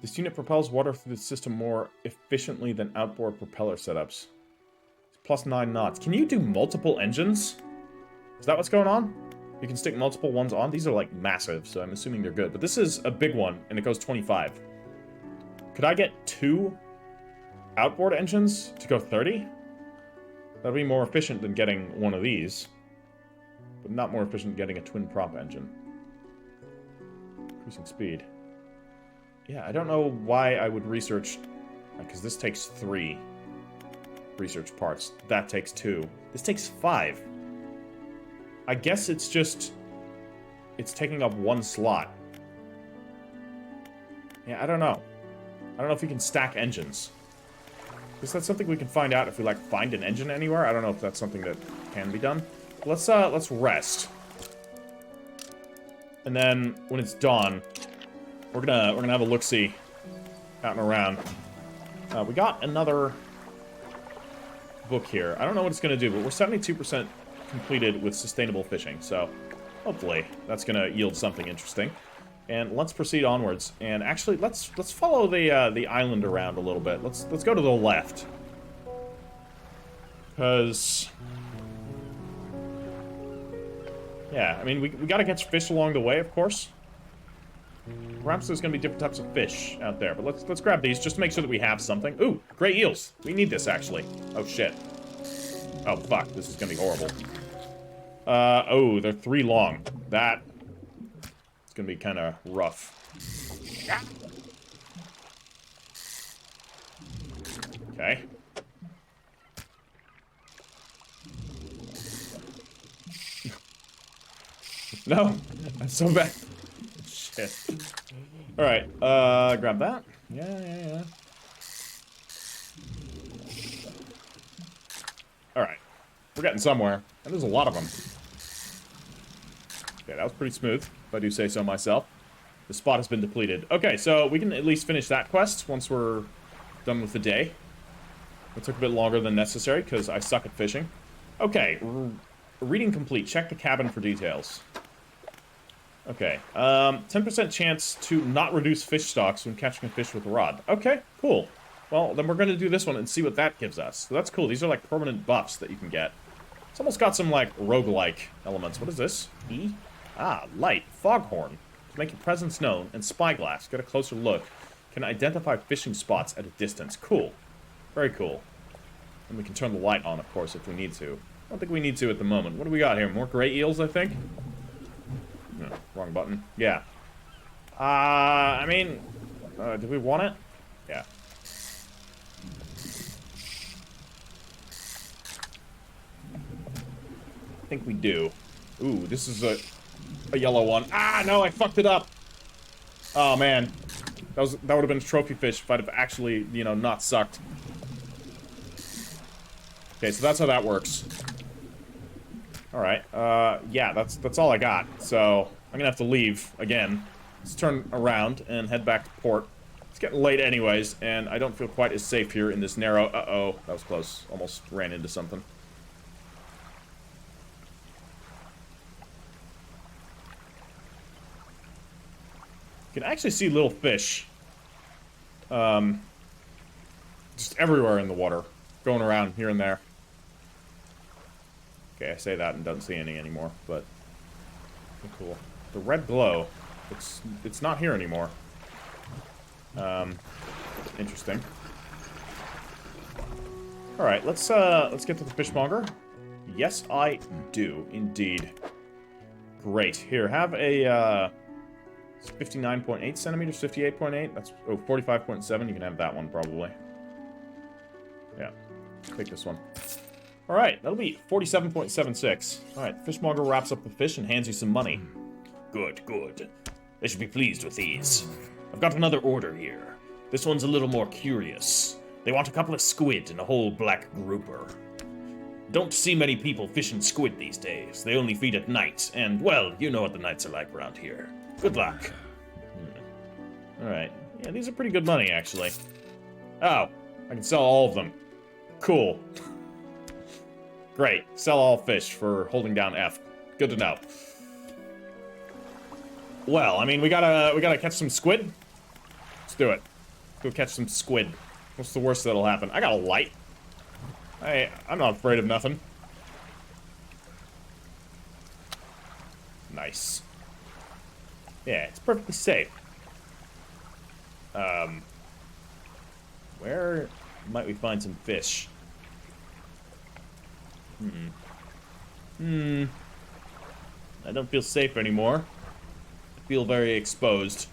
This unit propels water through the system more efficiently than outboard propeller setups. It's plus 9 knots. Can you do multiple engines? Is that what's going on? You can stick multiple ones on? These are like massive, so I'm assuming they're good. But this is a big one, and it goes 25. Could I get 2 outboard engines to go 30? That'd be more efficient than getting one of these. But not more efficient than getting a twin prop engine. Increasing speed. Yeah, I don't know why I would research... because this takes 3 research parts. That takes 2. This takes 5. I guess it's just... it's taking up 1 slot. Yeah, I don't know. I don't know if you can stack engines. Is that something we can find out if we, like, find an engine anywhere? I don't know if that's something that can be done. Let's rest. And then, when it's dawn, we're gonna have a look-see out and around. We got another book here. I don't know what it's gonna do, but we're 72% completed with sustainable fishing, so hopefully that's gonna yield something interesting. And let's proceed onwards. And actually, let's follow the island around a little bit. Let's go to the left, because yeah, I mean we gotta catch fish along the way, of course. Perhaps there's gonna be different types of fish out there, but let's grab these just to make sure that we have something. Ooh, gray eels. We need this actually. Oh shit. Oh fuck, this is gonna be horrible. Oh, they're 3 long. That gonna be kind of rough. Okay. No, that's so bad. Shit. All right, grab that. Yeah. All right, we're getting somewhere, and there's a lot of them. Okay, that was pretty smooth, if I do say so myself. The spot has been depleted. Okay, so we can at least finish that quest once we're done with the day. It took a bit longer than necessary, because I suck at fishing. Okay, reading complete. Check the cabin for details. Okay, 10% chance to not reduce fish stocks when catching a fish with a rod. Okay, cool. Well, then we're going to do this one and see what that gives us. So that's cool. These are like permanent buffs that you can get. It's almost got some, like, roguelike elements. What is this? E? Ah, light. Foghorn. To make your presence known, and spyglass. Get a closer look. Can identify fishing spots at a distance. Cool. Very cool. And we can turn the light on, of course, if we need to. I don't think we need to at the moment. What do we got here? More gray eels, I think? No, wrong button. Yeah. I mean... do we want it? Yeah. I think we do. Ooh, this is a yellow one. Ah, no, I fucked it up. Oh, man. That would have been a trophy fish if I'd have actually, you know, not sucked. Okay, so that's how that works. Alright, yeah, that's all I got. So, I'm gonna have to leave again. Let's turn around and head back to port. It's getting late anyways, and I don't feel quite as safe here in this narrow... Uh-oh, that was close. Almost ran into something. You can actually see little fish. Just everywhere in the water. Going around here and there. Okay, I say that and don't see any anymore, but... cool. The red glow. It's not here anymore. Interesting. Alright, let's get to the fishmonger. Yes, I do, indeed. Great. Here, have a, 59.8 centimeters, 58.8. That's 45.7. You can have that one probably. Yeah, take this one. All right, that'll be 47.76. All right, fishmonger wraps up the fish and hands you some money. Good. They should be pleased with these. I've got another order here. This one's a little more curious. They want a couple of squid and a whole black grouper. Don't see many people fishing squid these days. They only feed at night, and, well, you know what the nights are like around here. Good luck. Alright. Yeah, these are pretty good money, actually. Oh, I can sell all of them. Cool. Great. Sell all fish for holding down F. Good to know. Well, I mean, we gotta catch some squid. Let's do it. Go catch some squid. What's the worst that'll happen? I got a light. I'm not afraid of nothing. Nice. Yeah, it's perfectly safe. Where might we find some fish? I don't feel safe anymore. I feel very exposed.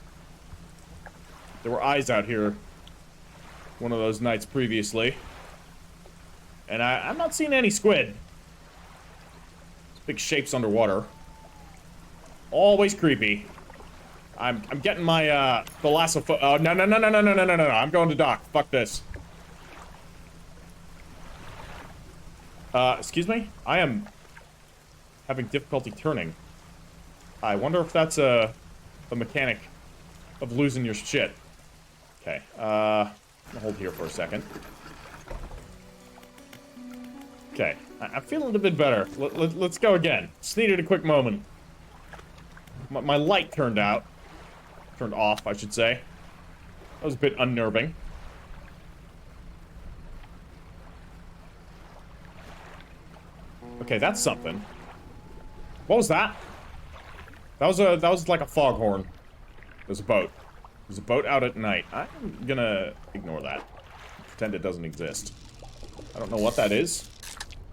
There were eyes out here one of those nights previously. And I'm not seeing any squid. It's big shapes underwater. Always creepy. I'm getting my thalassophobia. Oh, no. I'm going to dock. Fuck this. Excuse me? I am having difficulty turning. I wonder if that's a mechanic of losing your shit. Okay, I'm gonna hold here for a second. Okay, I'm feeling a bit better. Let's go again. Just needed a quick moment. My light turned out. Turned off, I should say. That was a bit unnerving. Okay, that's something. What was that? That was like a foghorn. There's a boat. There's a boat out at night. I'm gonna ignore that. Pretend it doesn't exist. I don't know what that is.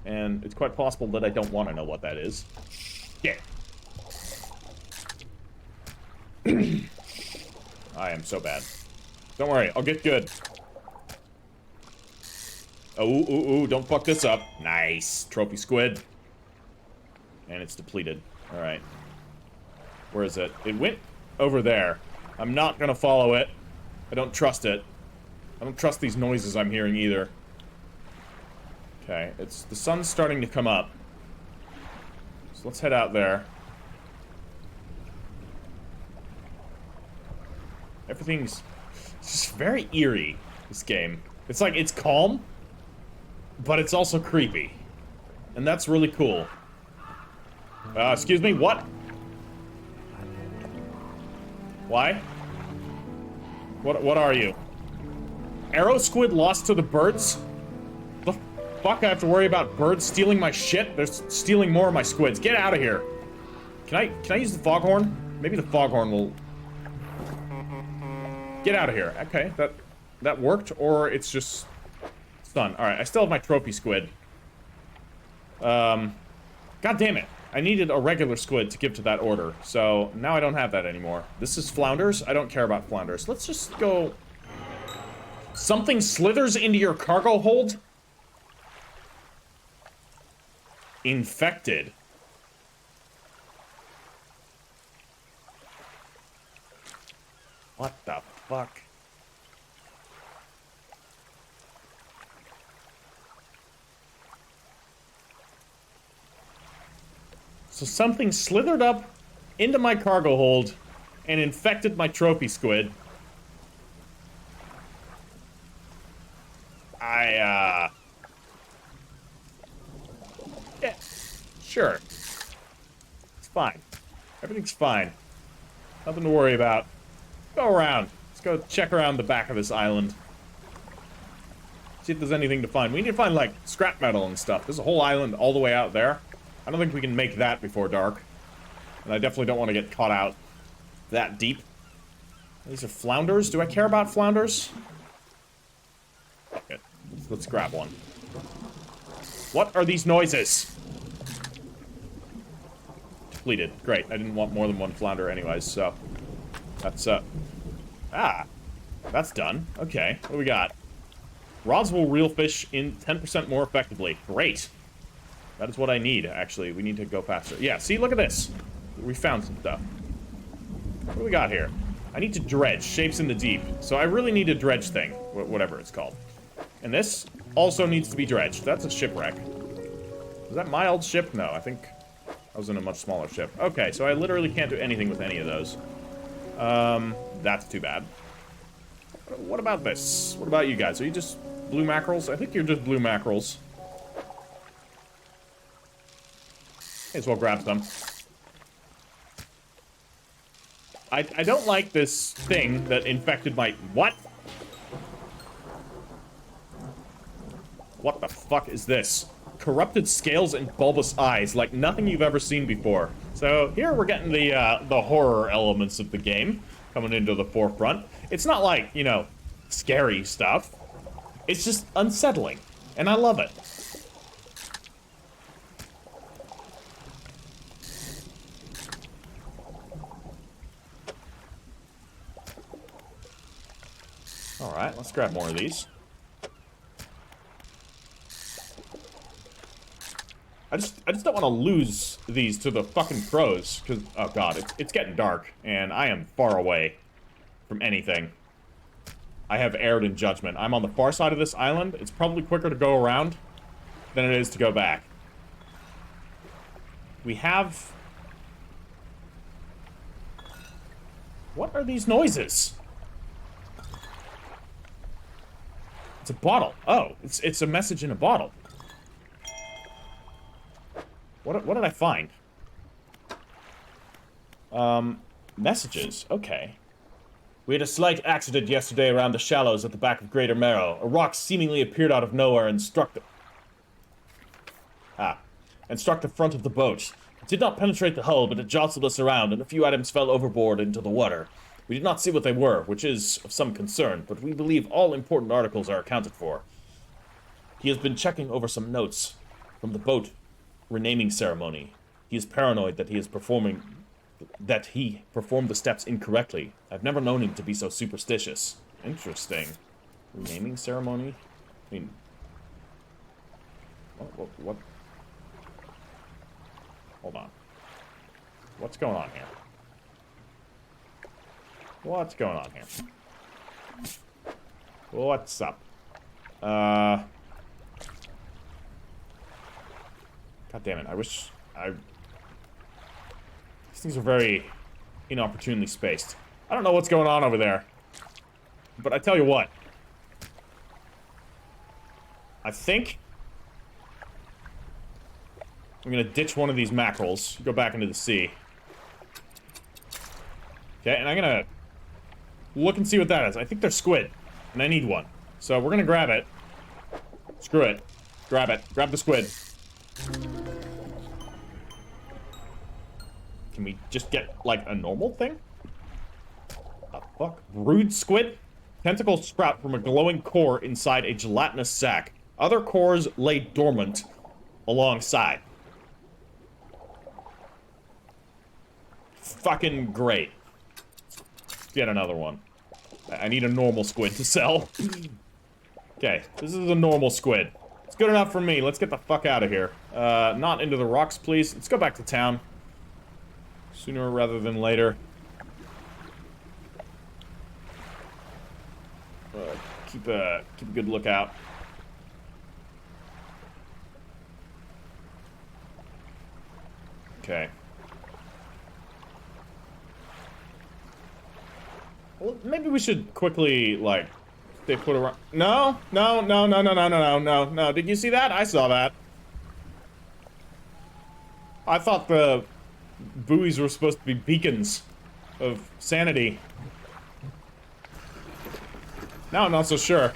And it's quite possible that I don't want to know what that is. Yeah. I am so bad. Don't worry, I'll get good. Oh, ooh, don't fuck this up. Nice. Trophy squid. And it's depleted. Alright. Where is it? It went over there. I'm not gonna follow it. I don't trust it. I don't trust these noises I'm hearing either. Okay, the sun's starting to come up. So let's head out there. It's just very eerie, this game. It's like, it's calm, but it's also creepy. And that's really cool. Excuse me, what? Why? What are you? Arrow squid lost to the birds? The fuck I have to worry about birds stealing my shit? They're stealing more of my squids. Get out of here. Can I use the foghorn? Maybe the foghorn will... Get out of here. Okay, that worked, or it's just... It's done. Alright, I still have my trophy squid. God damn it. I needed a regular squid to give to that order, so now I don't have that anymore. This is flounders? I don't care about flounders. Let's just go... Something slithers into your cargo hold? Infected. What the fuck? So something slithered up into my cargo hold and infected my trophy squid. Yeah, sure. It's fine. Everything's fine. Nothing to worry about. Go around. Let's go check around the back of this island. See if there's anything to find. We need to find, like, scrap metal and stuff. There's a whole island all the way out there. I don't think we can make that before dark. And I definitely don't want to get caught out that deep. These are flounders. Do I care about flounders? Okay, let's grab one. What are these noises? Depleted. Great. I didn't want more than one flounder anyways, so... That's, that's done. Okay, what do we got? Rods will reel fish in 10% more effectively. Great. That is what I need, actually. We need to go faster. Yeah, see, look at this. We found some stuff. What do we got here? I need to dredge. Shapes in the deep. So I really need a dredge thing. Whatever it's called. And this also needs to be dredged. That's a shipwreck. Is that my old ship? No, I think I was in a much smaller ship. Okay, so I literally can't do anything with any of those. That's too bad. What about this? What about you guys? Are you just blue mackerels? I think you're just blue mackerels. May as well grab some. I don't like this thing that infected my... What? What the fuck is this? Corrupted scales and bulbous eyes, like nothing you've ever seen before. So here we're getting the horror elements of the game coming into the forefront. It's not like, you know, scary stuff. It's just unsettling, and I love it. Alright, let's grab more of these. I just don't want to lose these to the fucking crows, because, oh god, it's getting dark, and I am far away from anything. I have erred in judgment. I'm on the far side of this island. It's probably quicker to go around. than it is to go back. We have... What are these noises? It's a bottle. Oh, it's a message in a bottle. What did I find? Messages. Okay. We had a slight accident yesterday around the shallows at the back of Greater Marrow. A rock seemingly appeared out of nowhere and struck the... and struck the front of the boat. It did not penetrate the hull, but it jostled us around, and a few items fell overboard into the water. We did not see what they were, which is of some concern, but we believe all important articles are accounted for. He has been checking over some notes from the boat renaming ceremony. He is paranoid that he performed the steps incorrectly. I've never known him to be so superstitious. Interesting. Renaming ceremony? I mean... What? Hold on. What's going on here? What's going on here? What's up? God damn it, These things are very inopportunely spaced. I don't know what's going on over there. But I tell you what. I think I'm gonna ditch one of these mackerels, go back into the sea. Okay, and I'm gonna look and see what that is. I think they're squid, and I need one. So we're gonna grab it. Screw it. Grab it. Grab the squid. Can we just get, like, a normal thing? The fuck? Brood squid? Tentacles sprout from a glowing core inside a gelatinous sac. Other cores lay dormant alongside. Fucking great. Let's get another one. I need a normal squid to sell. Okay, this is a normal squid. It's good enough for me. Let's get the fuck out of here. Not into the rocks, please. Let's go back to town. Sooner rather than later. Keep a good lookout. Okay. Well, maybe we should quickly, like, they put around. No. Did you see that? I saw that. I thought the buoys were supposed to be beacons of sanity. Now I'm not so sure.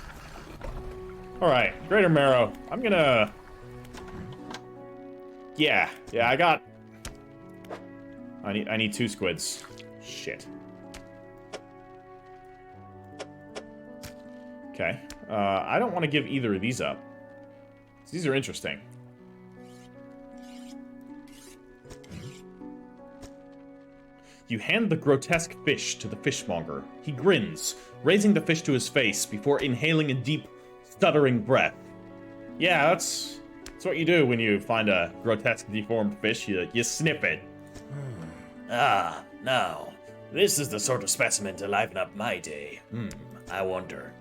Alright, Greater Marrow. I'm gonna... Yeah, I got... I need 2 squids. Shit. Okay. I don't want to give either of these up. These are interesting. You hand the grotesque fish to the fishmonger. He grins, raising the fish to his face before inhaling a deep, stuttering breath. Yeah, that's what you do when you find a grotesque, deformed fish. You sniff it. Ah, now, this is the sort of specimen to liven up my day. I wonder.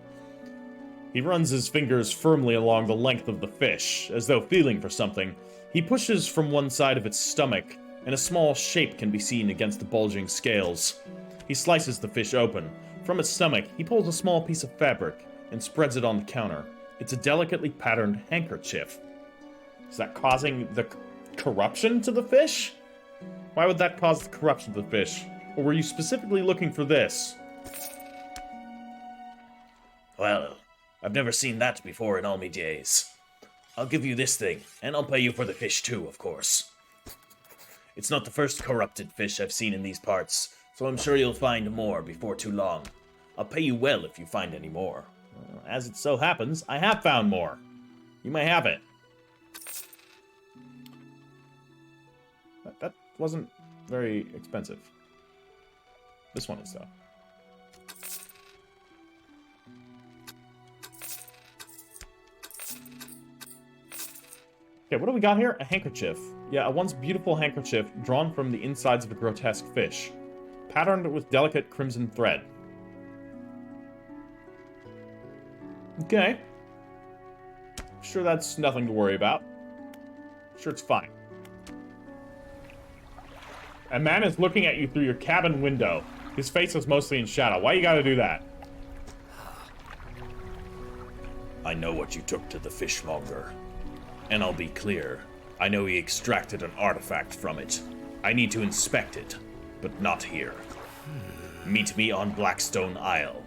He runs his fingers firmly along the length of the fish, as though feeling for something. He pushes from one side of its stomach, and a small shape can be seen against the bulging scales. He slices the fish open. From its stomach, he pulls a small piece of fabric and spreads it on the counter. It's a delicately patterned handkerchief. Is that causing the corruption to the fish? Why would that cause the corruption to the fish? Or were you specifically looking for this? Well, I've never seen that before in all me days. I'll give you this thing, and I'll pay you for the fish too, of course. It's not the first corrupted fish I've seen in these parts, so I'm sure you'll find more before too long. I'll pay you well if you find any more. As it so happens, I have found more. You may have it. That wasn't very expensive. This one is, though. Okay, what do we got here? A handkerchief. Yeah, a once beautiful handkerchief drawn from the insides of a grotesque fish, patterned with delicate crimson thread. Sure that's nothing to worry about. Sure it's fine. A man is looking at you through your cabin window. His face is mostly in shadow. Why you gotta do that? I know what you took to the fishmonger. And I'll be clear, I know he extracted an artifact from it. I need to inspect it, but not here. Meet me on Blackstone Isle.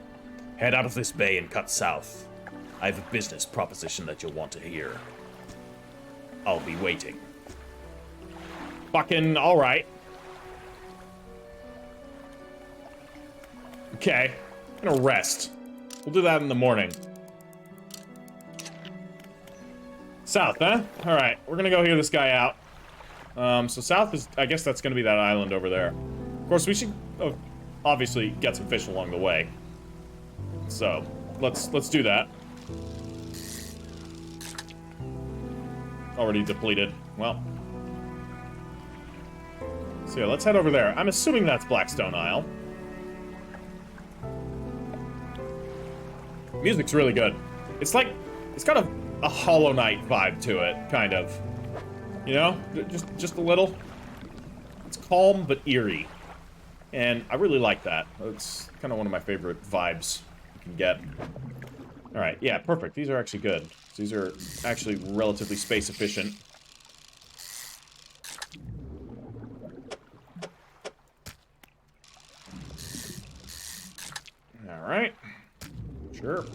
Head out of this bay and cut south. I have a business proposition that you'll want to hear. I'll be waiting. Fucking alright. Okay. I'm gonna rest. We'll do that in the morning. South, huh? Alright, we're gonna go hear this guy out. So south is, I guess that's gonna be that island over there. Of course, we should obviously get some fish along the way. So, let's do that. Already depleted. Well. So yeah, let's head over there. I'm assuming that's Blackstone Isle. Music's really good. It's like, it's got a Hollow Knight vibe to it, kind of. You know? Just a little. It's calm but eerie. And I really like that. It's kind of one of my favorite vibes you can get. Alright, yeah, perfect. These are actually good. These are actually relatively space efficient. Alright. Sure.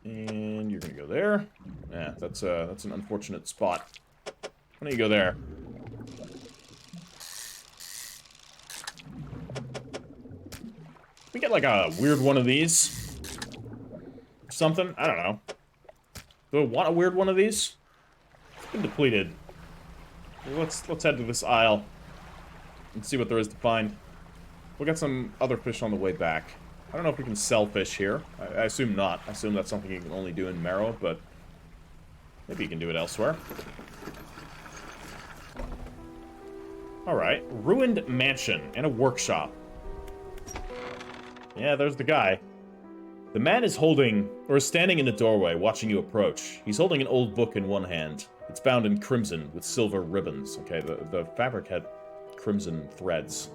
And you're gonna go there. Yeah, that's an unfortunate spot. Why don't you go there? We get like a weird one of these. Something? I don't know. Do I want a weird one of these? It's been depleted. Let's head to this isle and see what there is to find. We'll get some other fish on the way back. I don't know if we can sell fish here. I assume not. I assume that's something you can only do in Marrow, but maybe you can do it elsewhere. Alright. Ruined mansion and a workshop. Yeah, there's the guy. The man is standing in the doorway, watching you approach. He's holding an old book in one hand. It's bound in crimson with silver ribbons. Okay, the fabric had crimson threads.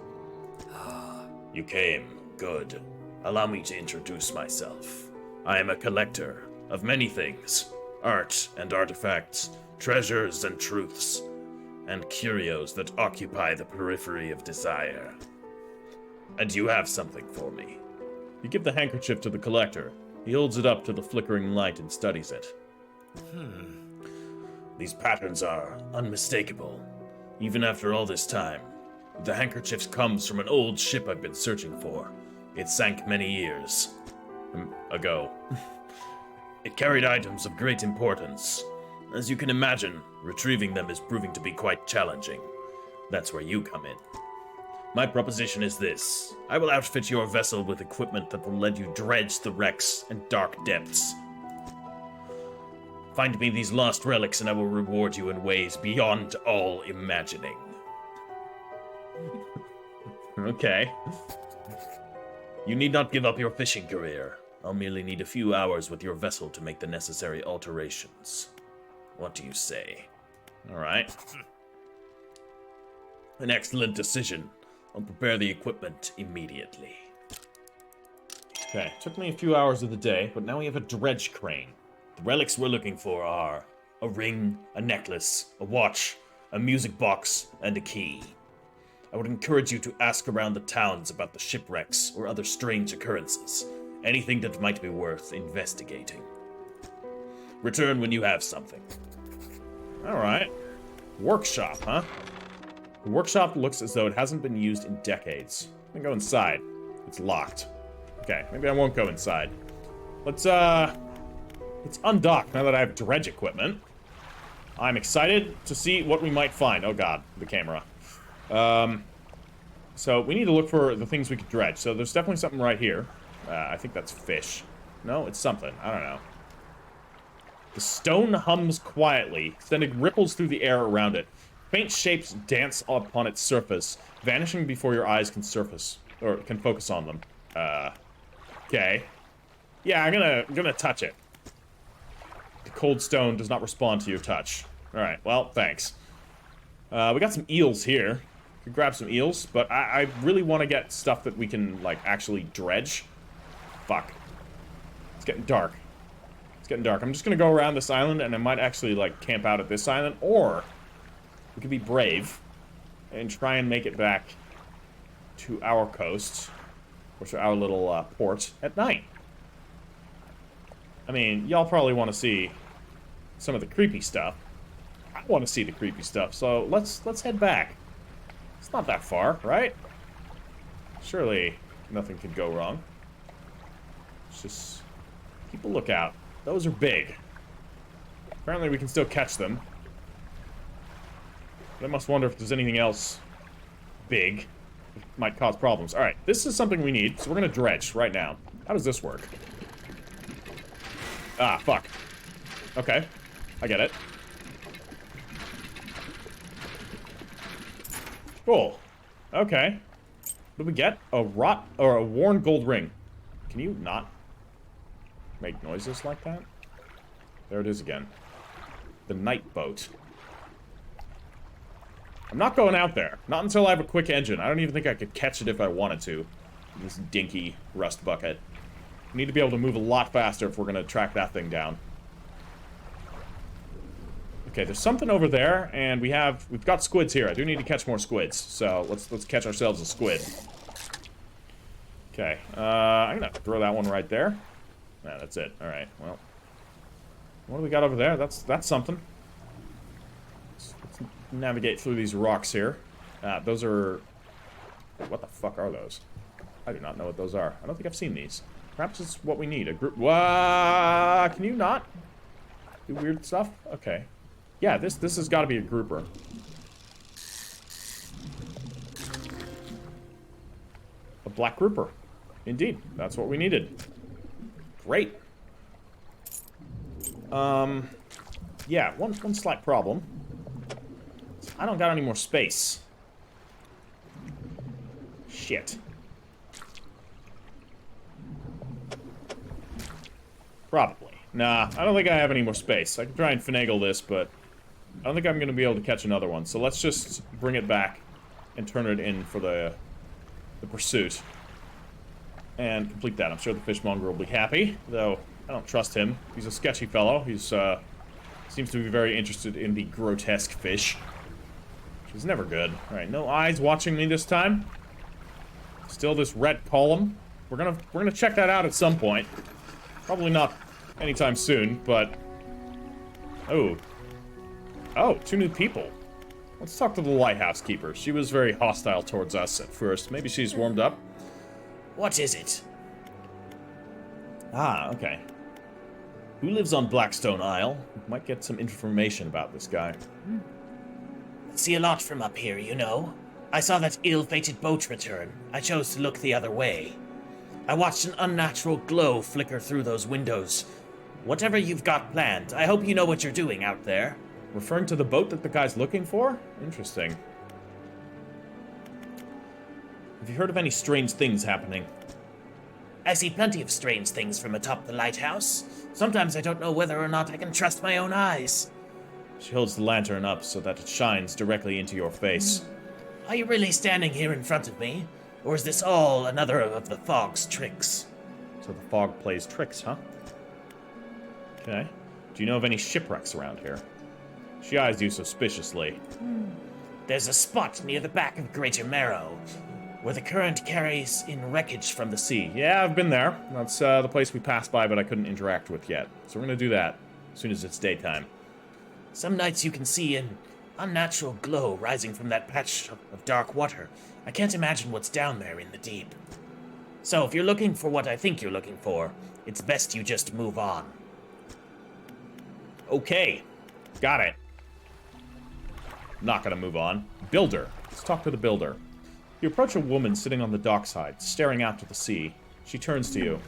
You came. Good. Allow me to introduce myself. I am a collector of many things. Art and artifacts, treasures and truths, and curios that occupy the periphery of desire. And you have something for me. You give the handkerchief to the collector. He holds it up to the flickering light and studies it. These patterns are unmistakable, even after all this time. The handkerchief comes from an old ship I've been searching for. It sank many years ago. It carried items of great importance. As you can imagine, retrieving them is proving to be quite challenging. That's where you come in. My proposition is this. I will outfit your vessel with equipment that will let you dredge the wrecks and dark depths. Find me these lost relics and I will reward you in ways beyond all imagining. Okay. You need not give up your fishing career. I'll merely need a few hours with your vessel to make the necessary alterations. What do you say? Alright. An excellent decision. I'll prepare the equipment immediately. Okay, took me a few hours of the day, but now we have a dredge crane. The relics we're looking for are a ring, a necklace, a watch, a music box, and a key. I would encourage you to ask around the towns about the shipwrecks or other strange occurrences. Anything that might be worth investigating. Return when you have something. Alright. Workshop, huh? The workshop looks as though it hasn't been used in decades. I'm gonna go inside. It's locked. Okay, maybe I won't go inside. Let's undock now that I have dredge equipment. I'm excited to see what we might find. Oh god, the camera. So we need to look for the things we could dredge. So there's definitely something right here. I think that's fish. No, it's something. I don't know. The stone hums quietly, sending ripples through the air around it. Faint shapes dance upon its surface, vanishing before your eyes can focus on them. Okay. Yeah, I'm gonna touch it. The cold stone does not respond to your touch. Alright, well, thanks. We got some eels here. Could grab some eels, but I really want to get stuff that we can, like, actually dredge. Fuck. It's getting dark. It's getting dark. I'm just gonna go around this island, and I might actually, like, camp out at this island, or we could be brave and try and make it back to our coast, or to our little port at night. I mean, y'all probably want to see some of the creepy stuff. I want to see the creepy stuff, so let's head back. It's not that far, right? Surely nothing could go wrong. It's just keep a lookout. Those are big. Apparently we can still catch them. But I must wonder if there's anything else big that might cause problems. Alright, this is something we need, so we're gonna dredge right now. How does this work? Ah, fuck. Okay. I get it. Cool. Okay. What do we get? A worn gold ring. Can you not make noises like that? There it is again. The night boat. I'm not going out there. Not until I have a quick engine. I don't even think I could catch it if I wanted to. This dinky rust bucket. We need to be able to move a lot faster if we're gonna track that thing down. Okay, there's something over there, and we've got squids here. I do need to catch more squids, so let's catch ourselves a squid. Okay, I'm gonna throw that one right there. Yeah, that's it. All right. Well, what do we got over there? That's something. Let's navigate through these rocks here. Those are. What the fuck are those? I do not know what those are. I don't think I've seen these. Perhaps it's what we need. A group. What? Can you not do weird stuff? Okay. Yeah, this has got to be a grouper. A black grouper. Indeed, that's what we needed. Great. Yeah, one slight problem. I don't got any more space. Shit. Probably. Nah, I don't think I have any more space. I can try and finagle this, but I don't think I'm going to be able to catch another one. So let's just bring it back and turn it in for the pursuit. And complete that. I'm sure the fishmonger will be happy, though I don't trust him. He's a sketchy fellow. He's, seems to be very interested in the grotesque fish. Which is never good. Alright, no eyes watching me this time. Still this red column. We're gonna check that out at some point. Probably not anytime soon, but... Oh. Oh, 2 new people. Let's talk to the lighthouse keeper. She was very hostile towards us at first. Maybe she's warmed up. What is it? Ah, okay. Who lives on Blackstone Isle? Might get some information about this guy. See a lot from up here, you know. I saw that ill-fated boat return. I chose to look the other way. I watched an unnatural glow flicker through those windows. Whatever you've got planned, I hope you know what you're doing out there. Referring to the boat that the guy's looking for? Interesting. Have you heard of any strange things happening? I see plenty of strange things from atop the lighthouse. Sometimes I don't know whether or not I can trust my own eyes. She holds the lantern up so that it shines directly into your face. Are you really standing here in front of me? Or is this all another of the fog's tricks? So the fog plays tricks, huh? Okay. Do you know of any shipwrecks around here? She eyes you suspiciously. There's a spot near the back of Greater Marrow, where the current carries in wreckage from the sea. Yeah, I've been there. That's the place we passed by, but I couldn't interact with yet. So we're gonna do that as soon as it's daytime. Some nights you can see an unnatural glow rising from that patch of dark water. I can't imagine what's down there in the deep. So if you're looking for what I think you're looking for, it's best you just move on. Okay. Got it. Not gonna move on. Builder. Let's talk to the builder. You approach a woman sitting on the dockside, staring out to the sea. She turns to you.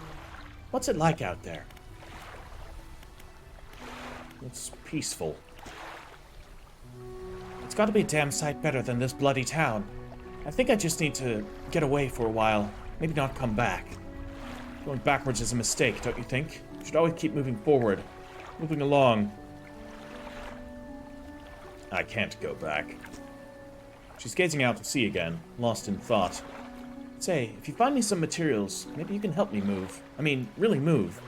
What's it like out there? It's peaceful. It's gotta be a damn sight better than this bloody town. I think I just need to get away for a while. Maybe not come back. Going backwards is a mistake, don't you think? You should always keep moving forward. Moving along. I can't go back. She's gazing out to sea again, lost in thought. Say, if you find me some materials, maybe you can help me move. I mean, really move.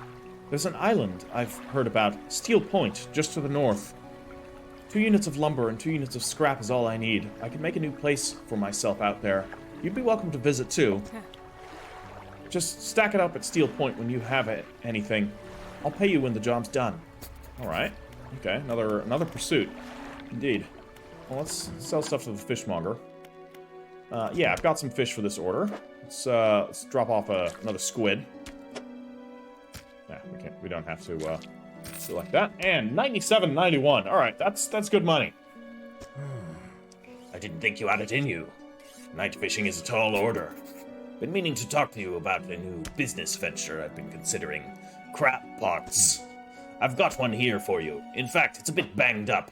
There's an island I've heard about, Steel Point, just to the north. 2 units of lumber and 2 units of scrap is all I need. I can make a new place for myself out there. You'd be welcome to visit too. Just stack it up at Steel Point when you have anything. I'll pay you when the job's done. Alright. Okay, another pursuit. Indeed. Well, let's sell stuff to the fishmonger. Yeah, I've got some fish for this order. Let's drop off another squid. Yeah, we don't have to select that. And 97.91. Alright, that's good money. I didn't think you had it in you. Night fishing is a tall order. Been meaning to talk to you about a new business venture I've been considering. Crab pots. I've got one here for you. In fact, it's a bit banged up.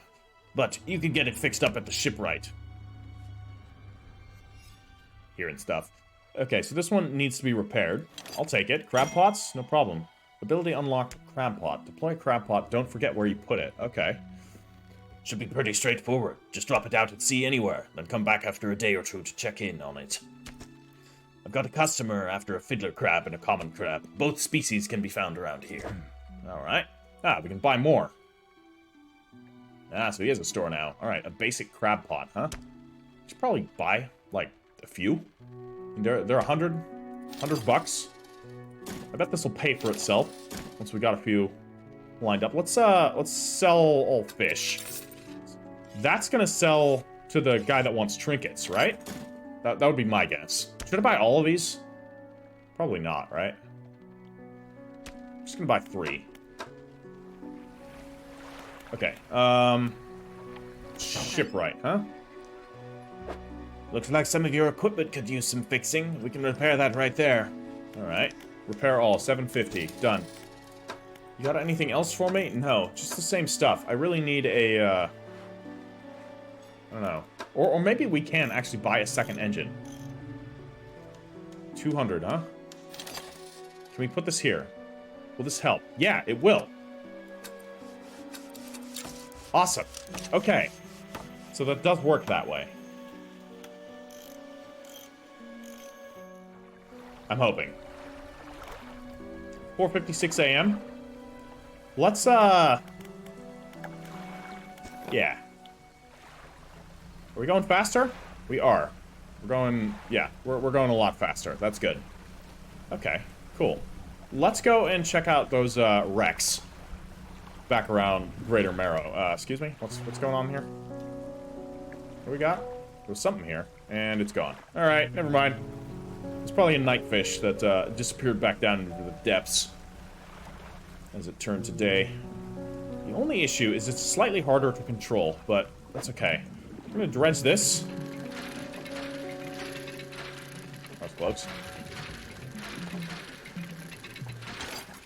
But you can get it fixed up at the shipwright. Here and stuff. Okay, so this one needs to be repaired. I'll take it. Crab pots? No problem. Ability unlocked crab pot. Deploy crab pot. Don't forget where you put it. Okay. Should be pretty straightforward. Just drop it out at sea anywhere, then come back after a day or two to check in on it. I've got a customer after a fiddler crab and a common crab. Both species can be found around here. Alright. Ah, we can buy more. Ah, so he has a store now. Alright, a basic crab pot, huh? Should probably buy, like, a few. They're $100 bucks. I bet this will pay for itself once we got a few lined up. Let's sell all fish. That's gonna sell to the guy that wants trinkets, right? That would be my guess. Should I buy all of these? Probably not, right? I'm just gonna buy 3. Okay, shipwright, huh? Looks like some of your equipment could use some fixing. We can repair that right there. Alright. Repair all, 750. Done. You got anything else for me? No, just the same stuff. I really need a, I don't know. Or maybe we can actually buy a second engine. 200, huh? Can we put this here? Will this help? Yeah, it will. Awesome. Okay. So that does work that way. I'm hoping. 4:56 a.m. Let's, yeah. Are we going faster? We are. We're going, yeah, we're going a lot faster. That's good. Okay, cool. Let's go and check out those, wrecks. Back around Greater Marrow. Excuse me? What's going on here? What do we got? There's something here, and it's gone. Alright, never mind. It's probably a nightfish that, disappeared back down into the depths. As it turned to day. The only issue is it's slightly harder to control, but that's okay. I'm gonna dredge this. That was close.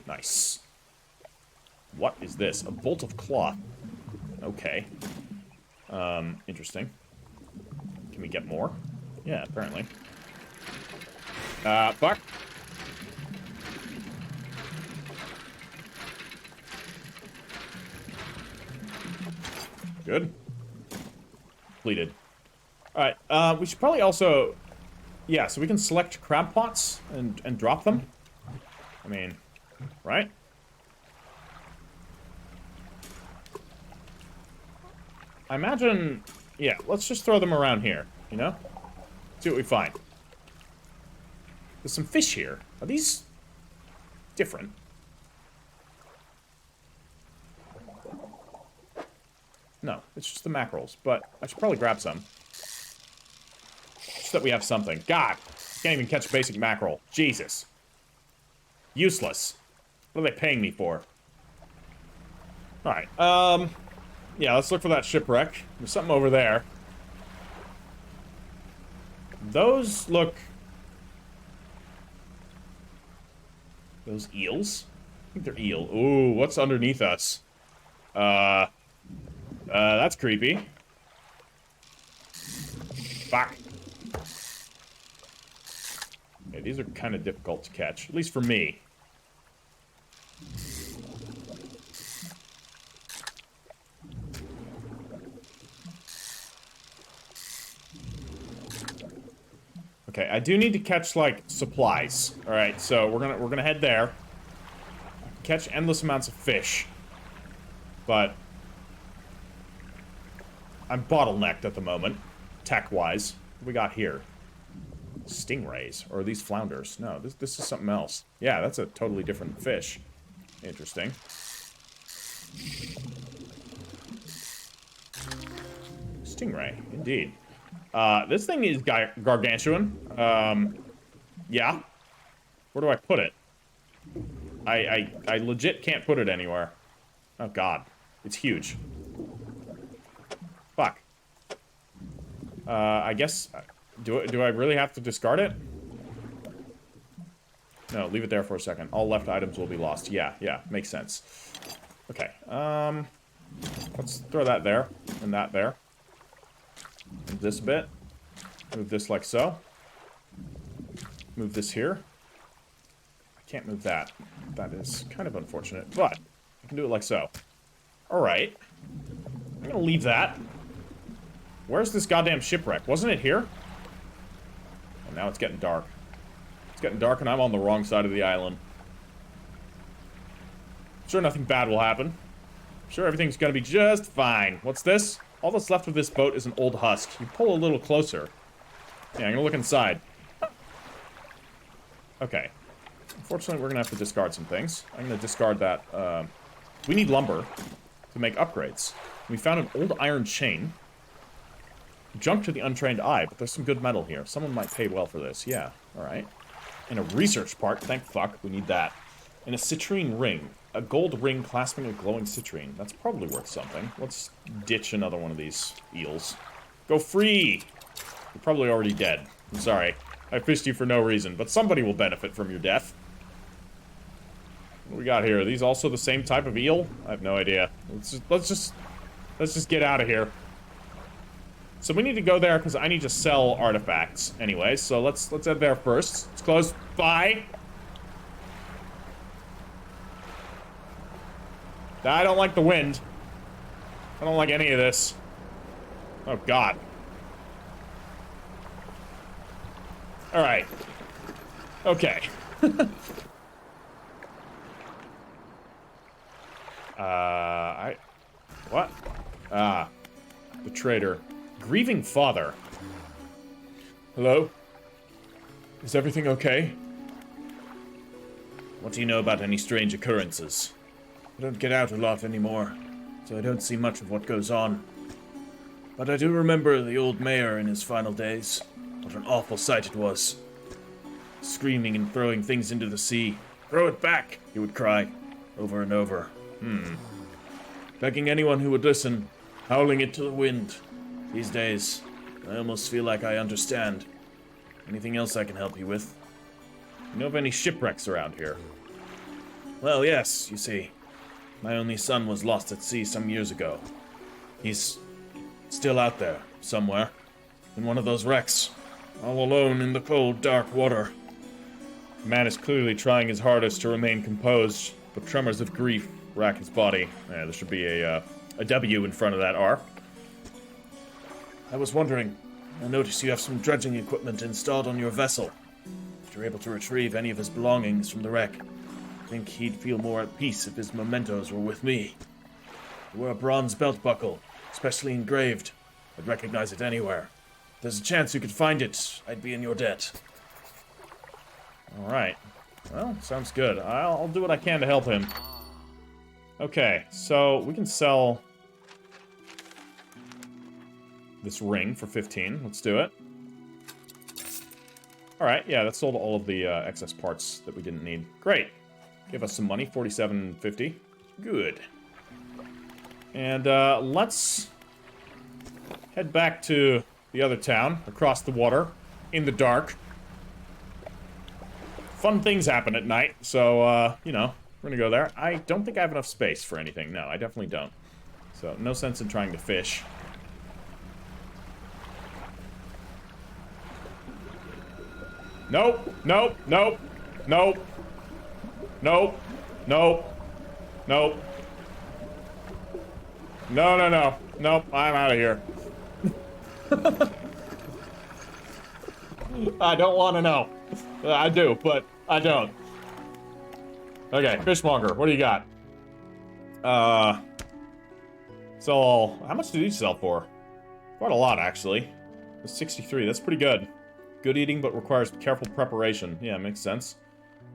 Nice. What is this? A bolt of cloth. Okay. Interesting. Can we get more? Yeah, apparently. Fuck. Good. Completed. Alright, we should probably also... Yeah, so we can select crab pots and drop them. I mean, right? I imagine... Yeah, let's just throw them around here, you know? See what we find. There's some fish here. Are these... different? No, it's just the mackerels, but I should probably grab some. Just that we have something. God! Can't even catch basic mackerel. Jesus. Useless. What are they paying me for? Alright, yeah, let's look for that shipwreck. There's something over there. Those look... Those eels? I think they're eel. Ooh, what's underneath us? That's creepy. Fuck. Okay, these are kind of difficult to catch, at least for me. Okay, I do need to catch, like, supplies. Alright, so we're gonna head there. Catch endless amounts of fish. But I'm bottlenecked at the moment, tech-wise. What do we got here? Stingrays. Or are these flounders? No, this is something else. Yeah, that's a totally different fish. Interesting. Stingray, indeed. This thing is gargantuan. Yeah. Where do I put it? I legit can't put it anywhere. Oh god. It's huge. Fuck. I guess... Do I really have to discard it? No, leave it there for a second. All left items will be lost. Yeah, makes sense. Okay, let's throw that there, and that there. Move this a bit. Move this like so. Move this here. I can't move that. That is kind of unfortunate, but I can do it like so. Alright. I'm gonna leave that. Where's this goddamn shipwreck? Wasn't it here? And now it's getting dark. It's getting dark and I'm on the wrong side of the island. Sure, nothing bad will happen. Sure, everything's gonna be just fine. What's this? All that's left of this boat is an old husk. You pull a little closer. Yeah, I'm gonna look inside. Okay. Unfortunately, we're gonna have to discard some things. I'm gonna discard that, we need lumber to make upgrades. We found an old iron chain. Junk to the untrained eye, but there's some good metal here. Someone might pay well for this. Yeah, alright. And a research part. Thank fuck, we need that. And a citrine ring. A gold ring clasping a glowing citrine. That's probably worth something. Let's ditch another one of these eels. Go free! You're probably already dead. I'm sorry. I fished you for no reason, but somebody will benefit from your death. What do we got here? Are these also the same type of eel? I have no idea. Let's just get out of here. So we need to go there because I need to sell artifacts anyway. So let's head there first. It's close. Bye. I don't like the wind. I don't like any of this. Oh god. All right. Okay. What? Ah. The traitor. Grieving father. Hello? Is everything okay? What do you know about any strange occurrences? I don't get out a lot anymore, so I don't see much of what goes on. But I do remember the old mayor in his final days. What an awful sight it was. Screaming and throwing things into the sea. Throw it back, he would cry, over and over. Begging anyone who would listen, howling it to the wind. These days, I almost feel like I understand. Anything else I can help you with? You know of any shipwrecks around here? Well, yes, you see. My only son was lost at sea some years ago. He's still out there, somewhere. In one of those wrecks. All alone in the cold, dark water. The man is clearly trying his hardest to remain composed, but tremors of grief rack his body. Yeah, there should be a W in front of that R. I was wondering, I noticed you have some dredging equipment installed on your vessel. If you're able to retrieve any of his belongings from the wreck, I think he'd feel more at peace if his mementos were with me. You wear a bronze belt buckle, especially engraved. I'd recognize it anywhere. If there's a chance you could find it, I'd be in your debt. Alright. Well, sounds good. I'll do what I can to help him. Okay, so we can sell this ring for 15. Let's do it. Alright, yeah, that sold all of the excess parts that we didn't need. Great. Give us some money, $47.50. Good. And let's head back to the other town, across the water, in the dark. Fun things happen at night, so, you know, we're gonna go there. I don't think I have enough space for anything. No, I definitely don't. So, no sense in trying to fish. Nope. Nope. Nope. Nope. Nope. Nope. Nope. No, no, no. Nope. I'm out of here. I don't want to know. I do, but I don't. Okay, fishmonger, what do you got? So, how much did each sell for? Quite a lot, actually. 63, that's pretty good. Good eating, but requires careful preparation. Yeah, makes sense.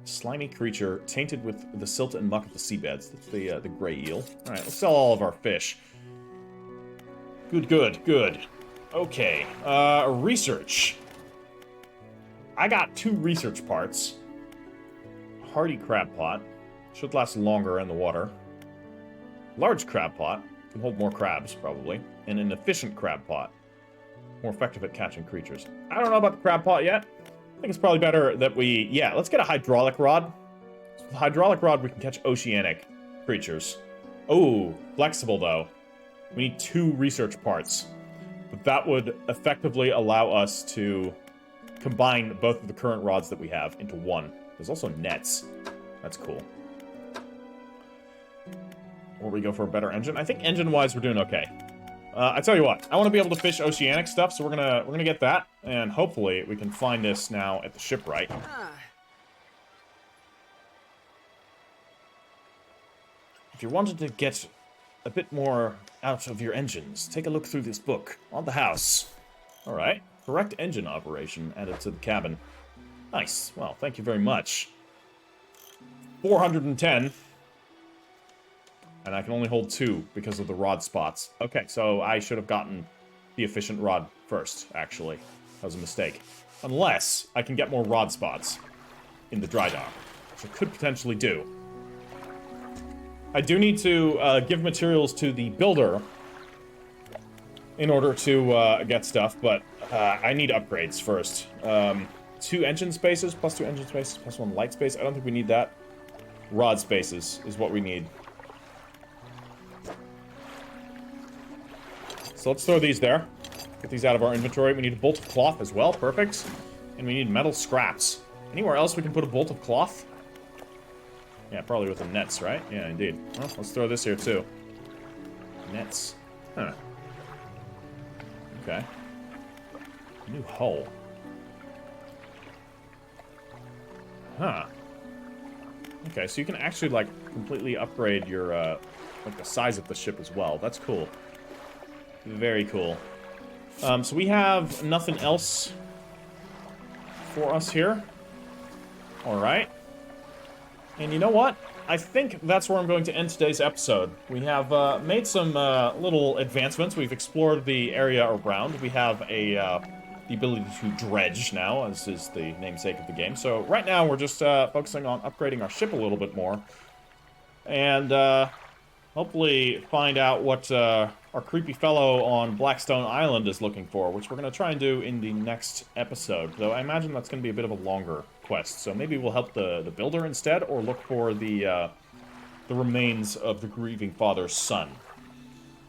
Slimy creature, tainted with the silt and muck of the seabeds. That's the gray eel. Alright, let's sell all of our fish. Good, good, good. Okay, research. I got 2 research parts. Hardy crab pot. Should last longer in the water. Large crab pot. Can hold more crabs, probably. And an efficient crab pot. More effective at catching creatures. I don't know about the crab pot yet. I think it's probably better that we... Yeah, let's get a hydraulic rod. So with a hydraulic rod, we can catch oceanic creatures. Oh, flexible, though. We need 2 research parts. But that would effectively allow us to combine both of the current rods that we have into one. There's also nets. That's cool. Or we go for a better engine. I think engine-wise, we're doing okay. I tell you what, I want to be able to fish oceanic stuff, so we're gonna get that, and hopefully we can find this now at the shipwright. If you wanted to get a bit more out of your engines, take a look through this book on the house. All right, correct engine operation added to the cabin. Nice. Well, thank you very much. 410. And I can only hold 2 because of the rod spots. Okay, so I should have gotten the efficient rod first, actually. That was a mistake. Unless I can get more rod spots in the dry dock, which I could potentially do. I do need to give materials to the builder in order to get stuff, but I need upgrades first. 2 engine spaces, plus 2 engine spaces, plus 1 light space. I don't think we need that. Rod spaces is what we need. So let's throw these there. Get these out of our inventory. We need a bolt of cloth as well. Perfect. And we need metal scraps. Anywhere else we can put a bolt of cloth? Yeah, probably with the nets, right? Yeah, indeed. Well, let's throw this here, too. Nets. Huh. Okay. New hull. Huh. Okay, so you can actually, like, completely upgrade your, like, the size of the ship as well. That's cool. Very cool. So we have nothing else for us here. Alright. And you know what? I think that's where I'm going to end today's episode. We have made some little advancements. We've explored the area around. We have the ability to dredge now, as is the namesake of the game. So right now we're just focusing on upgrading our ship a little bit more. And hopefully find out what our creepy fellow on Blackstone Island is looking for, which we're going to try and do in the next episode. Though I imagine that's going to be a bit of a longer quest. So maybe we'll help the builder instead, or look for the remains of the grieving father's son.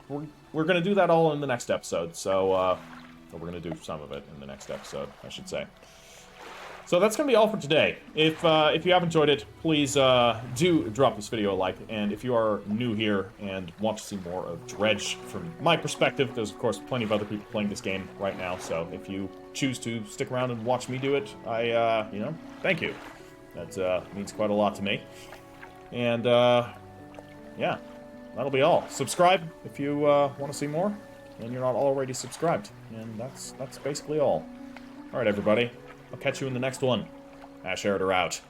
We're going to do that all in the next episode, so... or we're going to do some of it in the next episode, I should say. So that's going to be all for today. If you have enjoyed it, please do drop this video a like. And if you are new here and want to see more of Dredge from my perspective, there's of course plenty of other people playing this game right now. So if you choose to stick around and watch me do it, I, you know, thank you. That means quite a lot to me. And yeah, that'll be all. Subscribe if you want to see more, and you're not already subscribed. And that's basically all. All right, everybody. I'll catch you in the next one. Ash Erider out.